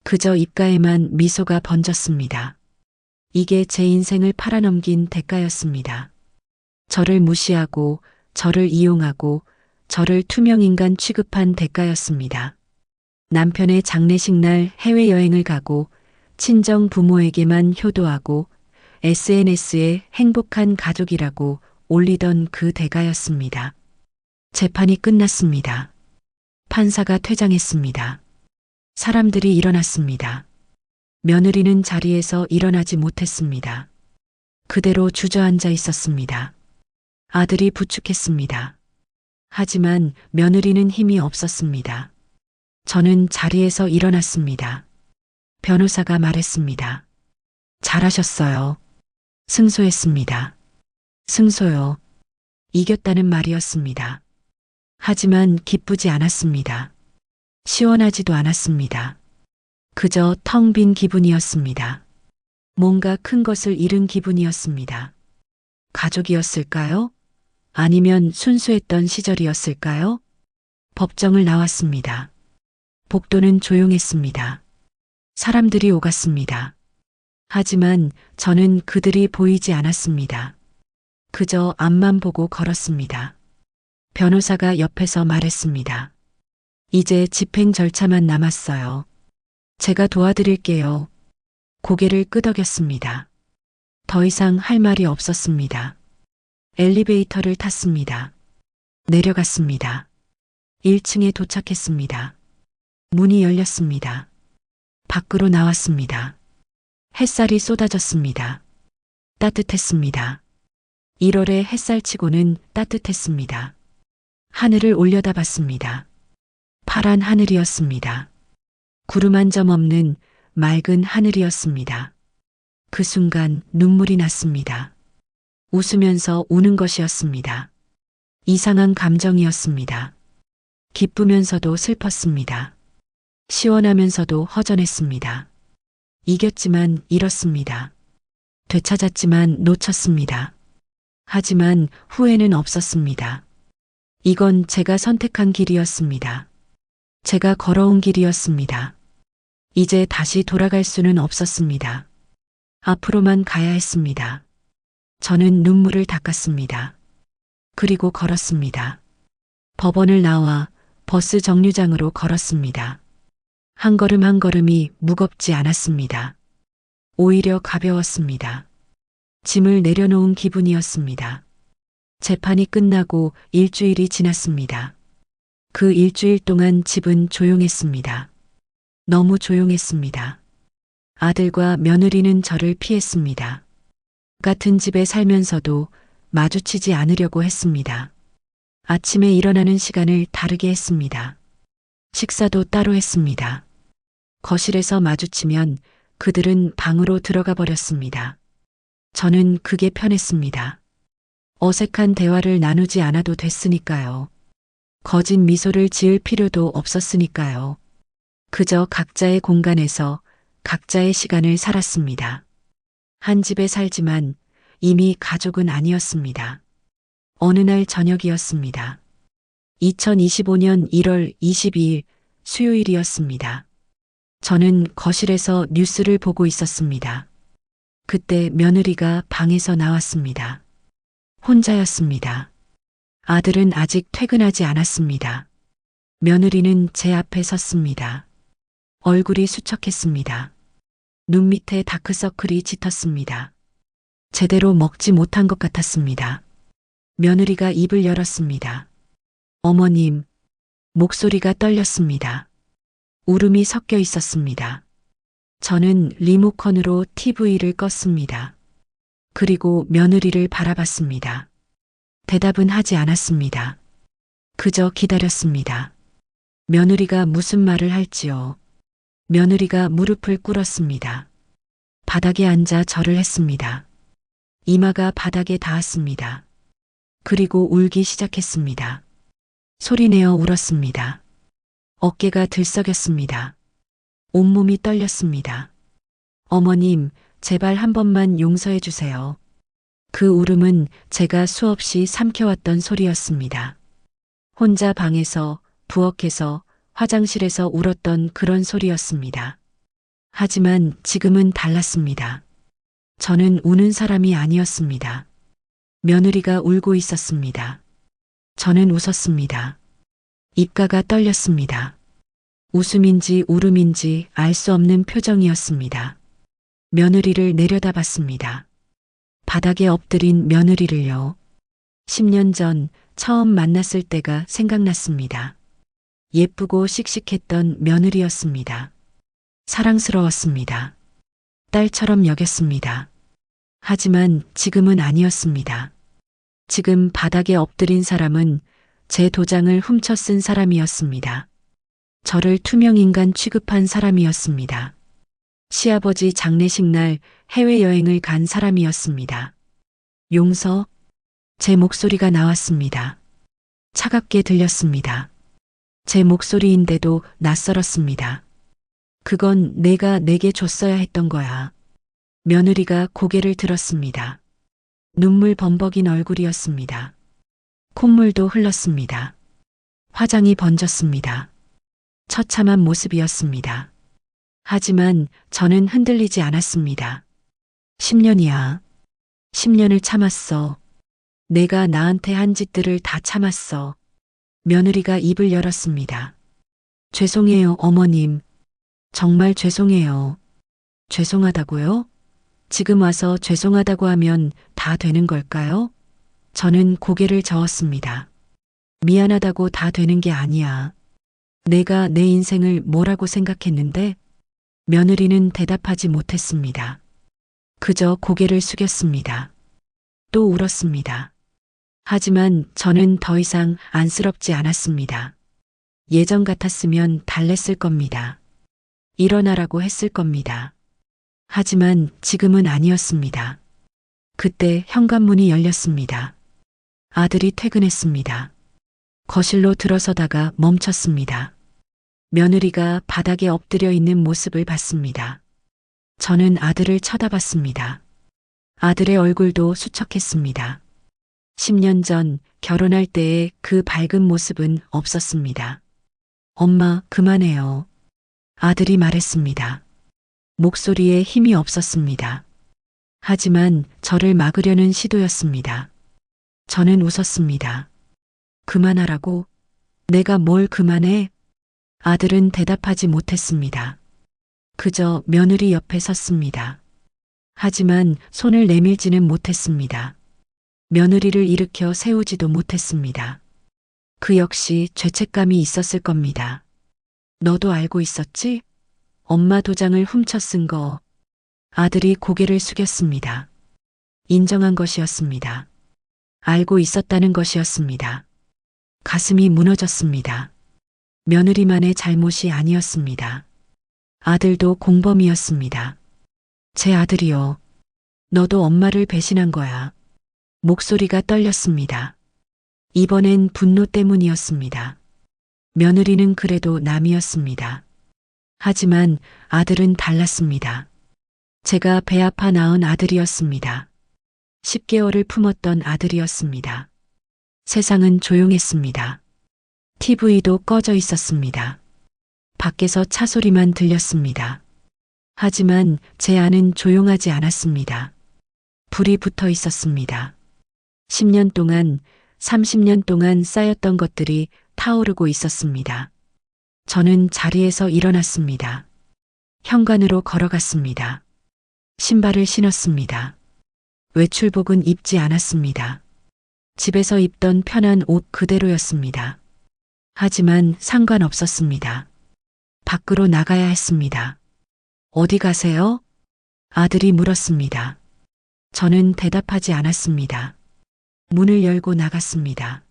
그저 입가에만 미소가 번졌습니다. 이게 제 인생을 팔아넘긴 대가였습니다. 저를 무시하고, 저를 이용하고, 저를 투명인간 취급한 대가였습니다. 남편의 장례식 날 해외여행을 가고, 친정 부모에게만 효도하고, SNS에 행복한 가족이라고 올리던 그 대가였습니다. 재판이 끝났습니다. 판사가 퇴장했습니다. 사람들이 일어났습니다. 며느리는 자리에서 일어나지 못했습니다. 그대로 주저앉아 있었습니다. 아들이 부축했습니다. 하지만 며느리는 힘이 없었습니다. 저는 자리에서 일어났습니다. 변호사가 말했습니다. 잘하셨어요. 승소했습니다. 승소요. 이겼다는 말이었습니다. 하지만 기쁘지 않았습니다. 시원하지도 않았습니다. 그저 텅 빈 기분이었습니다. 뭔가 큰 것을 잃은 기분이었습니다. 가족이었을까요? 아니면 순수했던 시절이었을까요? 법정을 나왔습니다. 복도는 조용했습니다. 사람들이 오갔습니다. 하지만 저는 그들이 보이지 않았습니다. 그저 앞만 보고 걸었습니다. 변호사가 옆에서 말했습니다. 이제 집행 절차만 남았어요. 제가 도와드릴게요. 고개를 끄덕였습니다. 더 이상 할 말이 없었습니다. 엘리베이터를 탔습니다. 내려갔습니다. 1층에 도착했습니다. 문이 열렸습니다. 밖으로 나왔습니다. 햇살이 쏟아졌습니다. 따뜻했습니다. 1월의 햇살치고는 따뜻했습니다. 하늘을 올려다봤습니다. 파란 하늘이었습니다. 구름 한 점 없는 맑은 하늘이었습니다. 그 순간 눈물이 났습니다. 웃으면서 우는 것이었습니다. 이상한 감정이었습니다. 기쁘면서도 슬펐습니다. 시원하면서도 허전했습니다. 이겼지만 잃었습니다. 되찾았지만 놓쳤습니다. 하지만 후회는 없었습니다. 이건 제가 선택한 길이었습니다. 제가 걸어온 길이었습니다. 이제 다시 돌아갈 수는 없었습니다. 앞으로만 가야 했습니다. 저는 눈물을 닦았습니다. 그리고 걸었습니다. 법원을 나와 버스 정류장으로 걸었습니다. 한 걸음 한 걸음이 무겁지 않았습니다. 오히려 가벼웠습니다. 짐을 내려놓은 기분이었습니다. 재판이 끝나고 일주일이 지났습니다. 그 일주일 동안 집은 조용했습니다. 너무 조용했습니다. 아들과 며느리는 저를 피했습니다. 같은 집에 살면서도 마주치지 않으려고 했습니다. 아침에 일어나는 시간을 다르게 했습니다. 식사도 따로 했습니다. 거실에서 마주치면 그들은 방으로 들어가 버렸습니다. 저는 그게 편했습니다. 어색한 대화를 나누지 않아도 됐으니까요. 거짓 미소를 지을 필요도 없었으니까요. 그저 각자의 공간에서 각자의 시간을 살았습니다. 한 집에 살지만 이미 가족은 아니었습니다. 어느 날 저녁이었습니다. 2025년 1월 22일 수요일이었습니다. 저는 거실에서 뉴스를 보고 있었습니다. 그때 며느리가 방에서 나왔습니다. 혼자였습니다. 아들은 아직 퇴근하지 않았습니다. 며느리는 제 앞에 섰습니다. 얼굴이 수척했습니다. 눈 밑에 다크서클이 짙었습니다. 제대로 먹지 못한 것 같았습니다. 며느리가 입을 열었습니다. 어머님, 목소리가 떨렸습니다. 울음이 섞여 있었습니다. 저는 리모컨으로 TV를 껐습니다. 그리고 며느리를 바라봤습니다. 대답은 하지 않았습니다. 그저 기다렸습니다. 며느리가 무슨 말을 할지요. 며느리가 무릎을 꿇었습니다. 바닥에 앉아 절을 했습니다. 이마가 바닥에 닿았습니다. 그리고 울기 시작했습니다. 소리내어 울었습니다. 어깨가 들썩였습니다. 온몸이 떨렸습니다. 어머님, 제발 한 번만 용서해 주세요. 그 울음은 제가 수없이 삼켜왔던 소리였습니다. 혼자 방에서, 부엌에서, 화장실에서 울었던 그런 소리였습니다. 하지만 지금은 달랐습니다. 저는 우는 사람이 아니었습니다. 며느리가 울고 있었습니다. 저는 웃었습니다. 입가가 떨렸습니다. 웃음인지 울음인지 알 수 없는 표정이었습니다. 며느리를 내려다봤습니다. 바닥에 엎드린 며느리를요. 10년 전 처음 만났을 때가 생각났습니다. 예쁘고 씩씩했던 며느리였습니다. 사랑스러웠습니다. 딸처럼 여겼습니다. 하지만 지금은 아니었습니다. 지금 바닥에 엎드린 사람은 제 도장을 훔쳐 쓴 사람이었습니다. 저를 투명인간 취급한 사람이었습니다. 시아버지 장례식 날 해외여행을 간 사람이었습니다. 용서? 제 목소리가 나왔습니다. 차갑게 들렸습니다. 제 목소리인데도 낯설었습니다. 그건 내가 내게 줬어야 했던 거야. 며느리가 고개를 들었습니다. 눈물 범벅인 얼굴이었습니다. 콧물도 흘렀습니다. 화장이 번졌습니다. 처참한 모습이었습니다. 하지만 저는 흔들리지 않았습니다. 10년이야. 10년을 참았어. 내가 나한테 한 짓들을 다 참았어. 며느리가 입을 열었습니다. 죄송해요, 어머님. 정말 죄송해요. 죄송하다고요? 지금 와서 죄송하다고 하면 다 되는 걸까요? 저는 고개를 저었습니다. 미안하다고 다 되는 게 아니야. 내가 내 인생을 뭐라고 생각했는데? 며느리는 대답하지 못했습니다. 그저 고개를 숙였습니다. 또 울었습니다. 하지만 저는 더 이상 안쓰럽지 않았습니다. 예전 같았으면 달랬을 겁니다. 일어나라고 했을 겁니다. 하지만 지금은 아니었습니다. 그때 현관문이 열렸습니다. 아들이 퇴근했습니다. 거실로 들어서다가 멈췄습니다. 며느리가 바닥에 엎드려 있는 모습을 봤습니다. 저는 아들을 쳐다봤습니다. 아들의 얼굴도 수척했습니다. 10년 전 결혼할 때의 그 밝은 모습은 없었습니다. 엄마, 그만해요. 아들이 말했습니다. 목소리에 힘이 없었습니다. 하지만 저를 막으려는 시도였습니다. 저는 웃었습니다. 그만하라고? 내가 뭘 그만해? 아들은 대답하지 못했습니다. 그저 며느리 옆에 섰습니다. 하지만 손을 내밀지는 못했습니다. 며느리를 일으켜 세우지도 못했습니다. 그 역시 죄책감이 있었을 겁니다. 너도 알고 있었지? 엄마 도장을 훔쳐 쓴 거. 아들이 고개를 숙였습니다. 인정한 것이었습니다. 알고 있었다는 것이었습니다. 가슴이 무너졌습니다. 며느리만의 잘못이 아니었습니다. 아들도 공범이었습니다. 제 아들이요. 너도 엄마를 배신한 거야. 목소리가 떨렸습니다. 이번엔 분노 때문이었습니다. 며느리는 그래도 남이었습니다. 하지만 아들은 달랐습니다. 제가 배 아파 낳은 아들이었습니다. 10개월을 품었던 아들이었습니다. 세상은 조용했습니다. TV도 꺼져 있었습니다. 밖에서 차 소리만 들렸습니다. 하지만 제 안은 조용하지 않았습니다. 불이 붙어 있었습니다. 10년 동안, 30년 동안 쌓였던 것들이 타오르고 있었습니다. 저는 자리에서 일어났습니다. 현관으로 걸어갔습니다. 신발을 신었습니다. 외출복은 입지 않았습니다. 집에서 입던 편한 옷 그대로였습니다. 하지만 상관없었습니다. 밖으로 나가야 했습니다. 어디 가세요? 아들이 물었습니다. 저는 대답하지 않았습니다. 문을 열고 나갔습니다.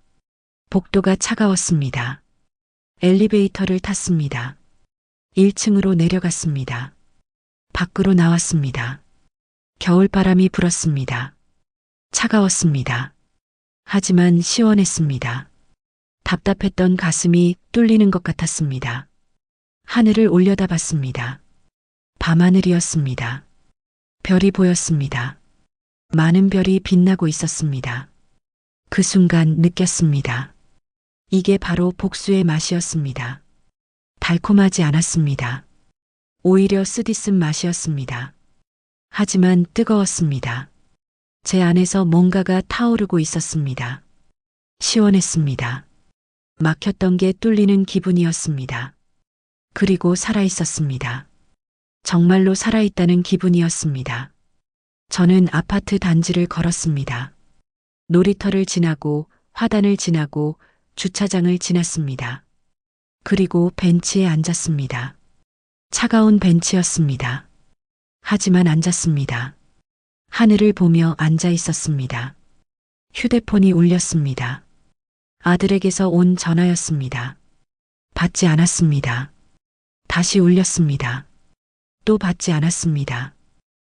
복도가 차가웠습니다. 엘리베이터를 탔습니다. 1층으로 내려갔습니다. 밖으로 나왔습니다. 겨울바람이 불었습니다. 차가웠습니다. 하지만 시원했습니다. 답답했던 가슴이 뚫리는 것 같았습니다. 하늘을 올려다봤습니다. 밤하늘이었습니다. 별이 보였습니다. 많은 별이 빛나고 있었습니다. 그 순간 느꼈습니다. 이게 바로 복수의 맛이었습니다. 달콤하지 않았습니다. 오히려 쓰디쓴 맛이었습니다. 하지만 뜨거웠습니다. 제 안에서 뭔가가 타오르고 있었습니다. 시원했습니다. 막혔던 게 뚫리는 기분이었습니다. 그리고 살아있었습니다. 정말로 살아있다는 기분이었습니다. 저는 아파트 단지를 걸었습니다. 놀이터를 지나고 화단을 지나고 주차장을 지났습니다. 그리고 벤치에 앉았습니다. 차가운 벤치였습니다. 하지만 앉았습니다. 하늘을 보며 앉아 있었습니다. 휴대폰이 울렸습니다. 아들에게서 온 전화였습니다. 받지 않았습니다. 다시 울렸습니다. 또 받지 않았습니다.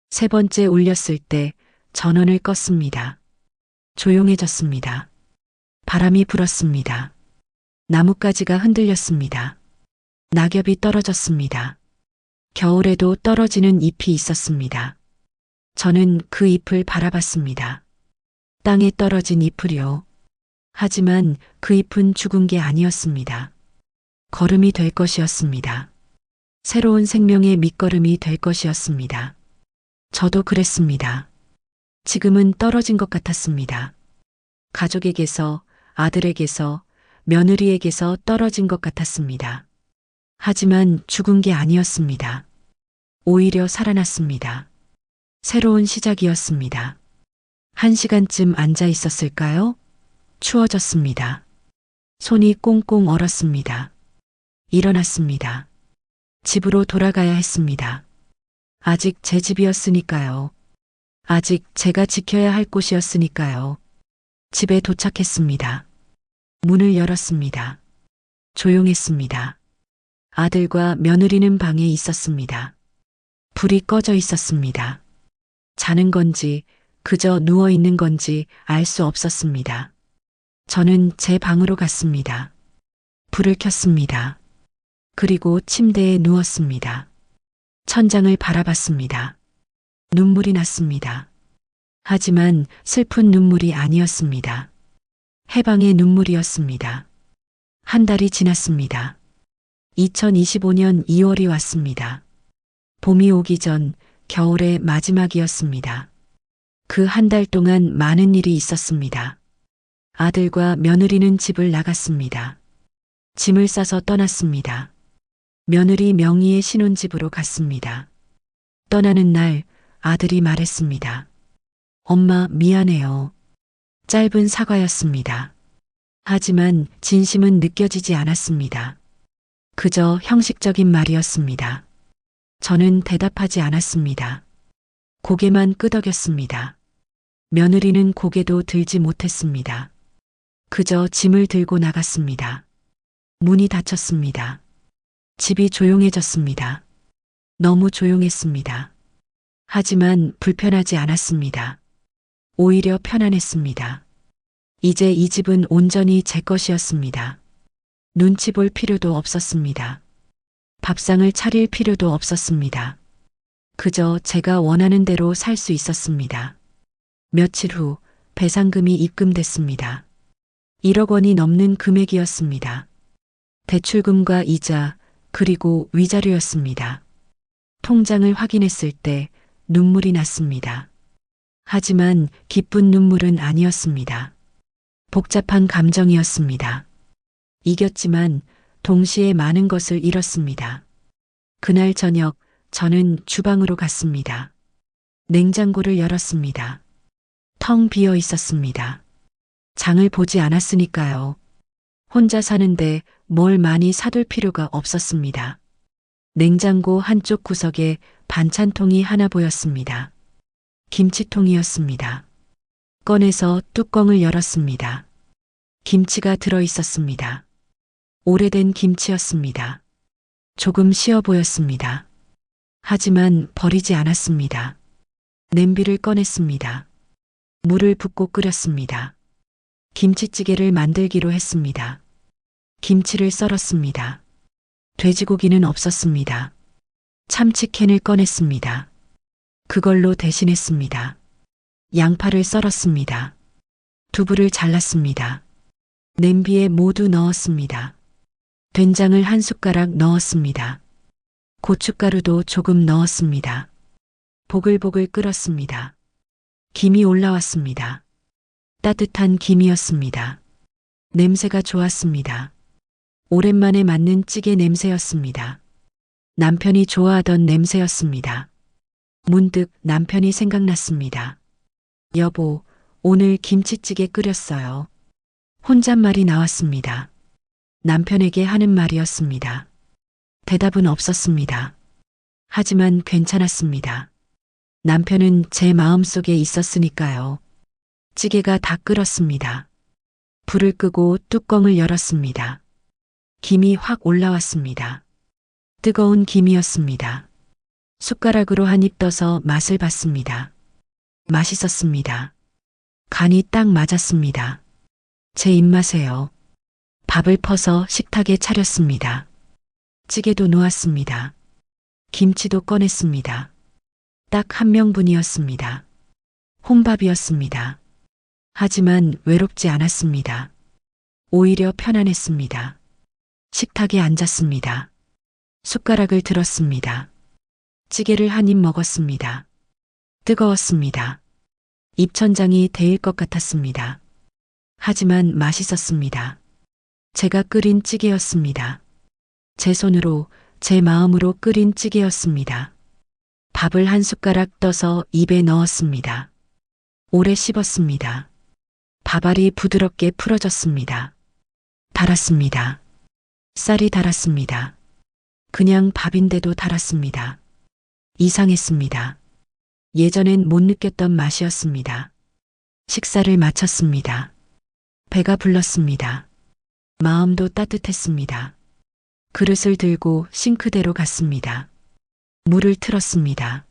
세 번째 울렸을 때 전원을 껐습니다. 조용해졌습니다. 바람이 불었습니다. 나뭇가지가 흔들렸습니다. 낙엽이 떨어졌습니다. 겨울에도 떨어지는 잎이 있었습니다. 저는 그 잎을 바라봤습니다. 땅에 떨어진 잎을요. 하지만 그 잎은 죽은 게 아니었습니다. 걸음이 될 것이었습니다. 새로운 생명의 밑거름이 될 것이었습니다. 저도 그랬습니다. 지금은 떨어진 것 같았습니다. 가족에게서, 아들에게서, 며느리에게서 떨어진 것 같았습니다. 하지만 죽은 게 아니었습니다. 오히려 살아났습니다. 새로운 시작이었습니다. 1시간쯤 앉아 있었을까요? 추워졌습니다. 손이 꽁꽁 얼었습니다. 일어났습니다. 집으로 돌아가야 했습니다. 아직 제 집이었으니까요. 아직 제가 지켜야 할 곳이었으니까요. 집에 도착했습니다. 문을 열었습니다. 조용했습니다. 아들과 며느리는 방에 있었습니다. 불이 꺼져 있었습니다. 자는 건지 그저 누워 있는 건지 알 수 없었습니다. 저는 제 방으로 갔습니다. 불을 켰습니다. 그리고 침대에 누웠습니다. 천장을 바라봤습니다. 눈물이 났습니다. 하지만 슬픈 눈물이 아니었습니다. 해방의 눈물이었습니다. 한 달이 지났습니다. 2025년 2월이 왔습니다. 봄이 오기 전 겨울의 마지막이었습니다. 그 한 달 동안 많은 일이 있었습니다. 아들과 며느리는 집을 나갔습니다. 짐을 싸서 떠났습니다. 며느리 명의의 신혼집으로 갔습니다. 떠나는 날 아들이 말했습니다. 엄마 미안해요. 짧은 사과였습니다. 하지만 진심은 느껴지지 않았습니다. 그저 형식적인 말이었습니다. 저는 대답하지 않았습니다. 고개만 끄덕였습니다. 며느리는 고개도 들지 못했습니다. 그저 짐을 들고 나갔습니다. 문이 닫혔습니다. 집이 조용해졌습니다. 너무 조용했습니다. 하지만 불편하지 않았습니다. 오히려 편안했습니다. 이제 이 집은 온전히 제 것이었습니다. 눈치 볼 필요도 없었습니다. 밥상을 차릴 필요도 없었습니다. 그저 제가 원하는 대로 살 수 있었습니다. 며칠 후 배상금이 입금됐습니다. 1억 원이 넘는 금액이었습니다. 대출금과 이자 그리고 위자료였습니다. 통장을 확인했을 때 눈물이 났습니다. 하지만 기쁜 눈물은 아니었습니다. 복잡한 감정이었습니다. 이겼지만 동시에 많은 것을 잃었습니다. 그날 저녁 저는 주방으로 갔습니다. 냉장고를 열었습니다. 텅 비어 있었습니다. 장을 보지 않았으니까요. 혼자 사는데 뭘 많이 사둘 필요가 없었습니다. 냉장고 한쪽 구석에 반찬통이 하나 보였습니다. 김치통이었습니다. 꺼내서 뚜껑을 열었습니다. 김치가 들어 있었습니다. 오래된 김치였습니다. 조금 쉬어 보였습니다. 하지만 버리지 않았습니다. 냄비를 꺼냈습니다. 물을 붓고 끓였습니다. 김치찌개를 만들기로 했습니다. 김치를 썰었습니다. 돼지고기는 없었습니다. 참치캔을 꺼냈습니다. 그걸로 대신했습니다. 양파를 썰었습니다. 두부를 잘랐습니다. 냄비에 모두 넣었습니다. 된장을 한 숟가락 넣었습니다. 고춧가루도 조금 넣었습니다. 보글보글 끓었습니다. 김이 올라왔습니다. 따뜻한 김이었습니다. 냄새가 좋았습니다. 오랜만에 맡는 찌개 냄새였습니다. 남편이 좋아하던 냄새였습니다. 문득 남편이 생각났습니다. 여보, 오늘 김치찌개 끓였어요. 혼잣말이 나왔습니다. 남편에게 하는 말이었습니다. 대답은 없었습니다. 하지만 괜찮았습니다. 남편은 제 마음속에 있었으니까요. 찌개가 다 끓었습니다. 불을 끄고 뚜껑을 열었습니다. 김이 확 올라왔습니다. 뜨거운 김이었습니다. 숟가락으로 한 입 떠서 맛을 봤습니다. 맛있었습니다. 간이 딱 맞았습니다. 제 입맛에요. 밥을 퍼서 식탁에 차렸습니다. 찌개도 놓았습니다. 김치도 꺼냈습니다. 딱 한 명분이었습니다. 혼밥이었습니다. 하지만 외롭지 않았습니다. 오히려 편안했습니다. 식탁에 앉았습니다. 숟가락을 들었습니다. 찌개를 한 입 먹었습니다. 뜨거웠습니다. 입천장이 데일 것 같았습니다. 하지만 맛있었습니다. 제가 끓인 찌개였습니다. 제 손으로, 제 마음으로 끓인 찌개였습니다. 밥을 한 숟가락 떠서 입에 넣었습니다. 오래 씹었습니다. 밥알이 부드럽게 풀어졌습니다. 달았습니다. 쌀이 달았습니다. 그냥 밥인데도 달았습니다. 이상했습니다. 예전엔 못 느꼈던 맛이었습니다. 식사를 마쳤습니다. 배가 불렀습니다. 마음도 따뜻했습니다. 그릇을 들고 싱크대로 갔습니다. 물을 틀었습니다.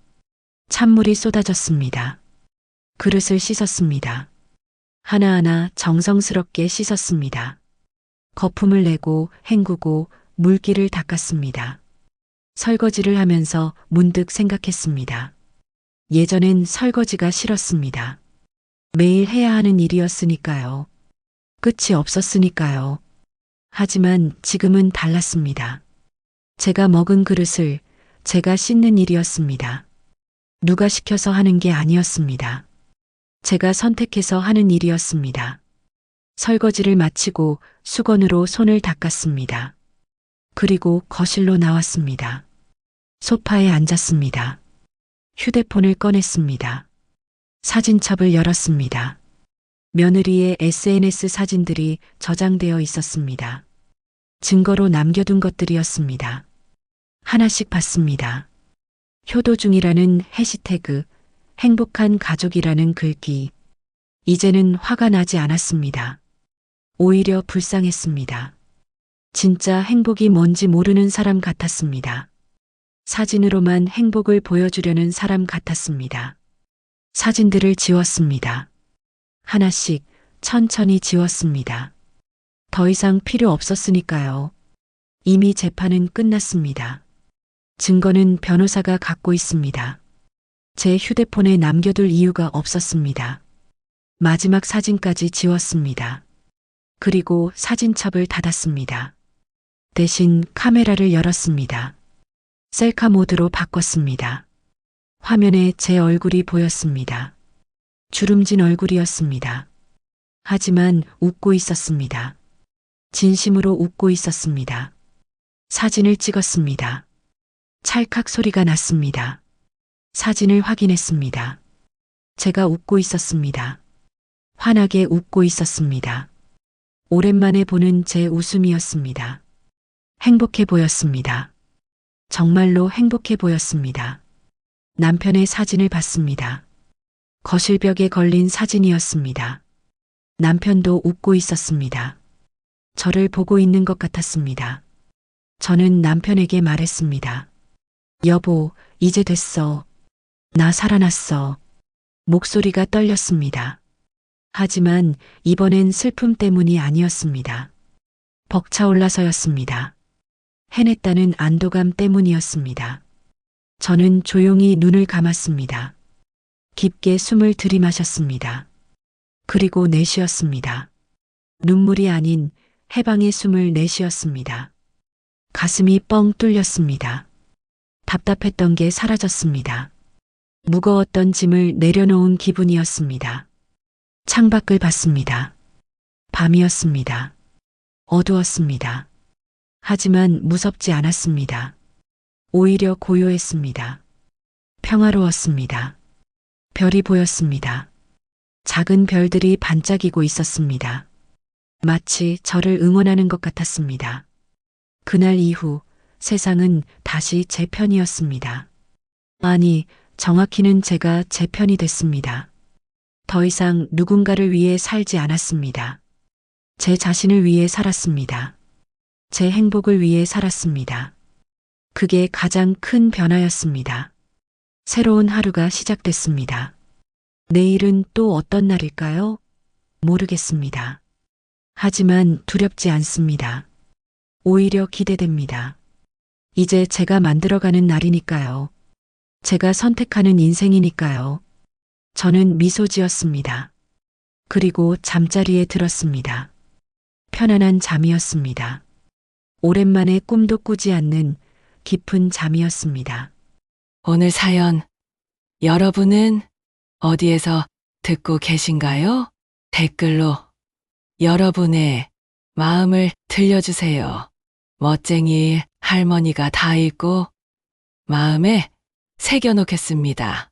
찬물이 쏟아졌습니다. 그릇을 씻었습니다. 하나하나 정성스럽게 씻었습니다. 거품을 내고 헹구고 물기를 닦았습니다. 설거지를 하면서 문득 생각했습니다. 예전엔 설거지가 싫었습니다. 매일 해야 하는 일이었으니까요. 끝이 없었으니까요. 하지만 지금은 달랐습니다. 제가 먹은 그릇을 제가 씻는 일이었습니다. 누가 시켜서 하는 게 아니었습니다. 제가 선택해서 하는 일이었습니다. 설거지를 마치고 수건으로 손을 닦았습니다. 그리고 거실로 나왔습니다. 소파에 앉았습니다. 휴대폰을 꺼냈습니다. 사진첩을 열었습니다. 며느리의 SNS 사진들이 저장되어 있었습니다. 증거로 남겨둔 것들이었습니다. 하나씩 봤습니다. 효도 중이라는 해시태그, 행복한 가족이라는 글귀. 이제는 화가 나지 않았습니다. 오히려 불쌍했습니다. 진짜 행복이 뭔지 모르는 사람 같았습니다. 사진으로만 행복을 보여주려는 사람 같았습니다. 사진들을 지웠습니다. 하나씩 천천히 지웠습니다. 더 이상 필요 없었으니까요. 이미 재판은 끝났습니다. 증거는 변호사가 갖고 있습니다. 제 휴대폰에 남겨둘 이유가 없었습니다. 마지막 사진까지 지웠습니다. 그리고 사진첩을 닫았습니다. 대신 카메라를 열었습니다. 셀카 모드로 바꿨습니다. 화면에 제 얼굴이 보였습니다. 주름진 얼굴이었습니다. 하지만 웃고 있었습니다. 진심으로 웃고 있었습니다. 사진을 찍었습니다. 찰칵 소리가 났습니다. 사진을 확인했습니다. 제가 웃고 있었습니다. 환하게 웃고 있었습니다. 오랜만에 보는 제 웃음이었습니다. 행복해 보였습니다. 정말로 행복해 보였습니다. 남편의 사진을 봤습니다. 거실벽에 걸린 사진이었습니다. 남편도 웃고 있었습니다. 저를 보고 있는 것 같았습니다. 저는 남편에게 말했습니다. 여보, 이제 됐어. 나 살아났어. 목소리가 떨렸습니다. 하지만 이번엔 슬픔 때문이 아니었습니다. 벅차올라서였습니다. 해냈다는 안도감 때문이었습니다. 저는 조용히 눈을 감았습니다. 깊게 숨을 들이마셨습니다. 그리고 내쉬었습니다. 눈물이 아닌 해방의 숨을 내쉬었습니다. 가슴이 뻥 뚫렸습니다. 답답했던 게 사라졌습니다. 무거웠던 짐을 내려놓은 기분이었습니다. 창밖을 봤습니다. 밤이었습니다. 어두웠습니다. 하지만 무섭지 않았습니다. 오히려 고요했습니다. 평화로웠습니다. 별이 보였습니다. 작은 별들이 반짝이고 있었습니다. 마치 저를 응원하는 것 같았습니다. 그날 이후 세상은 다시 제 편이었습니다. 아니, 정확히는 제가 제 편이 됐습니다. 더 이상 누군가를 위해 살지 않았습니다. 제 자신을 위해 살았습니다. 제 행복을 위해 살았습니다. 그게 가장 큰 변화였습니다. 새로운 하루가 시작됐습니다. 내일은 또 어떤 날일까요? 모르겠습니다. 하지만 두렵지 않습니다. 오히려 기대됩니다. 이제 제가 만들어가는 날이니까요. 제가 선택하는 인생이니까요. 저는 미소 지었습니다. 그리고 잠자리에 들었습니다. 편안한 잠이었습니다. 오랜만에 꿈도 꾸지 않는 깊은 잠이었습니다. 오늘 사연 여러분은 어디에서 듣고 계신가요? 댓글로 여러분의 마음을 들려주세요. 멋쟁이 할머니가 다 읽고 마음에 새겨놓겠습니다.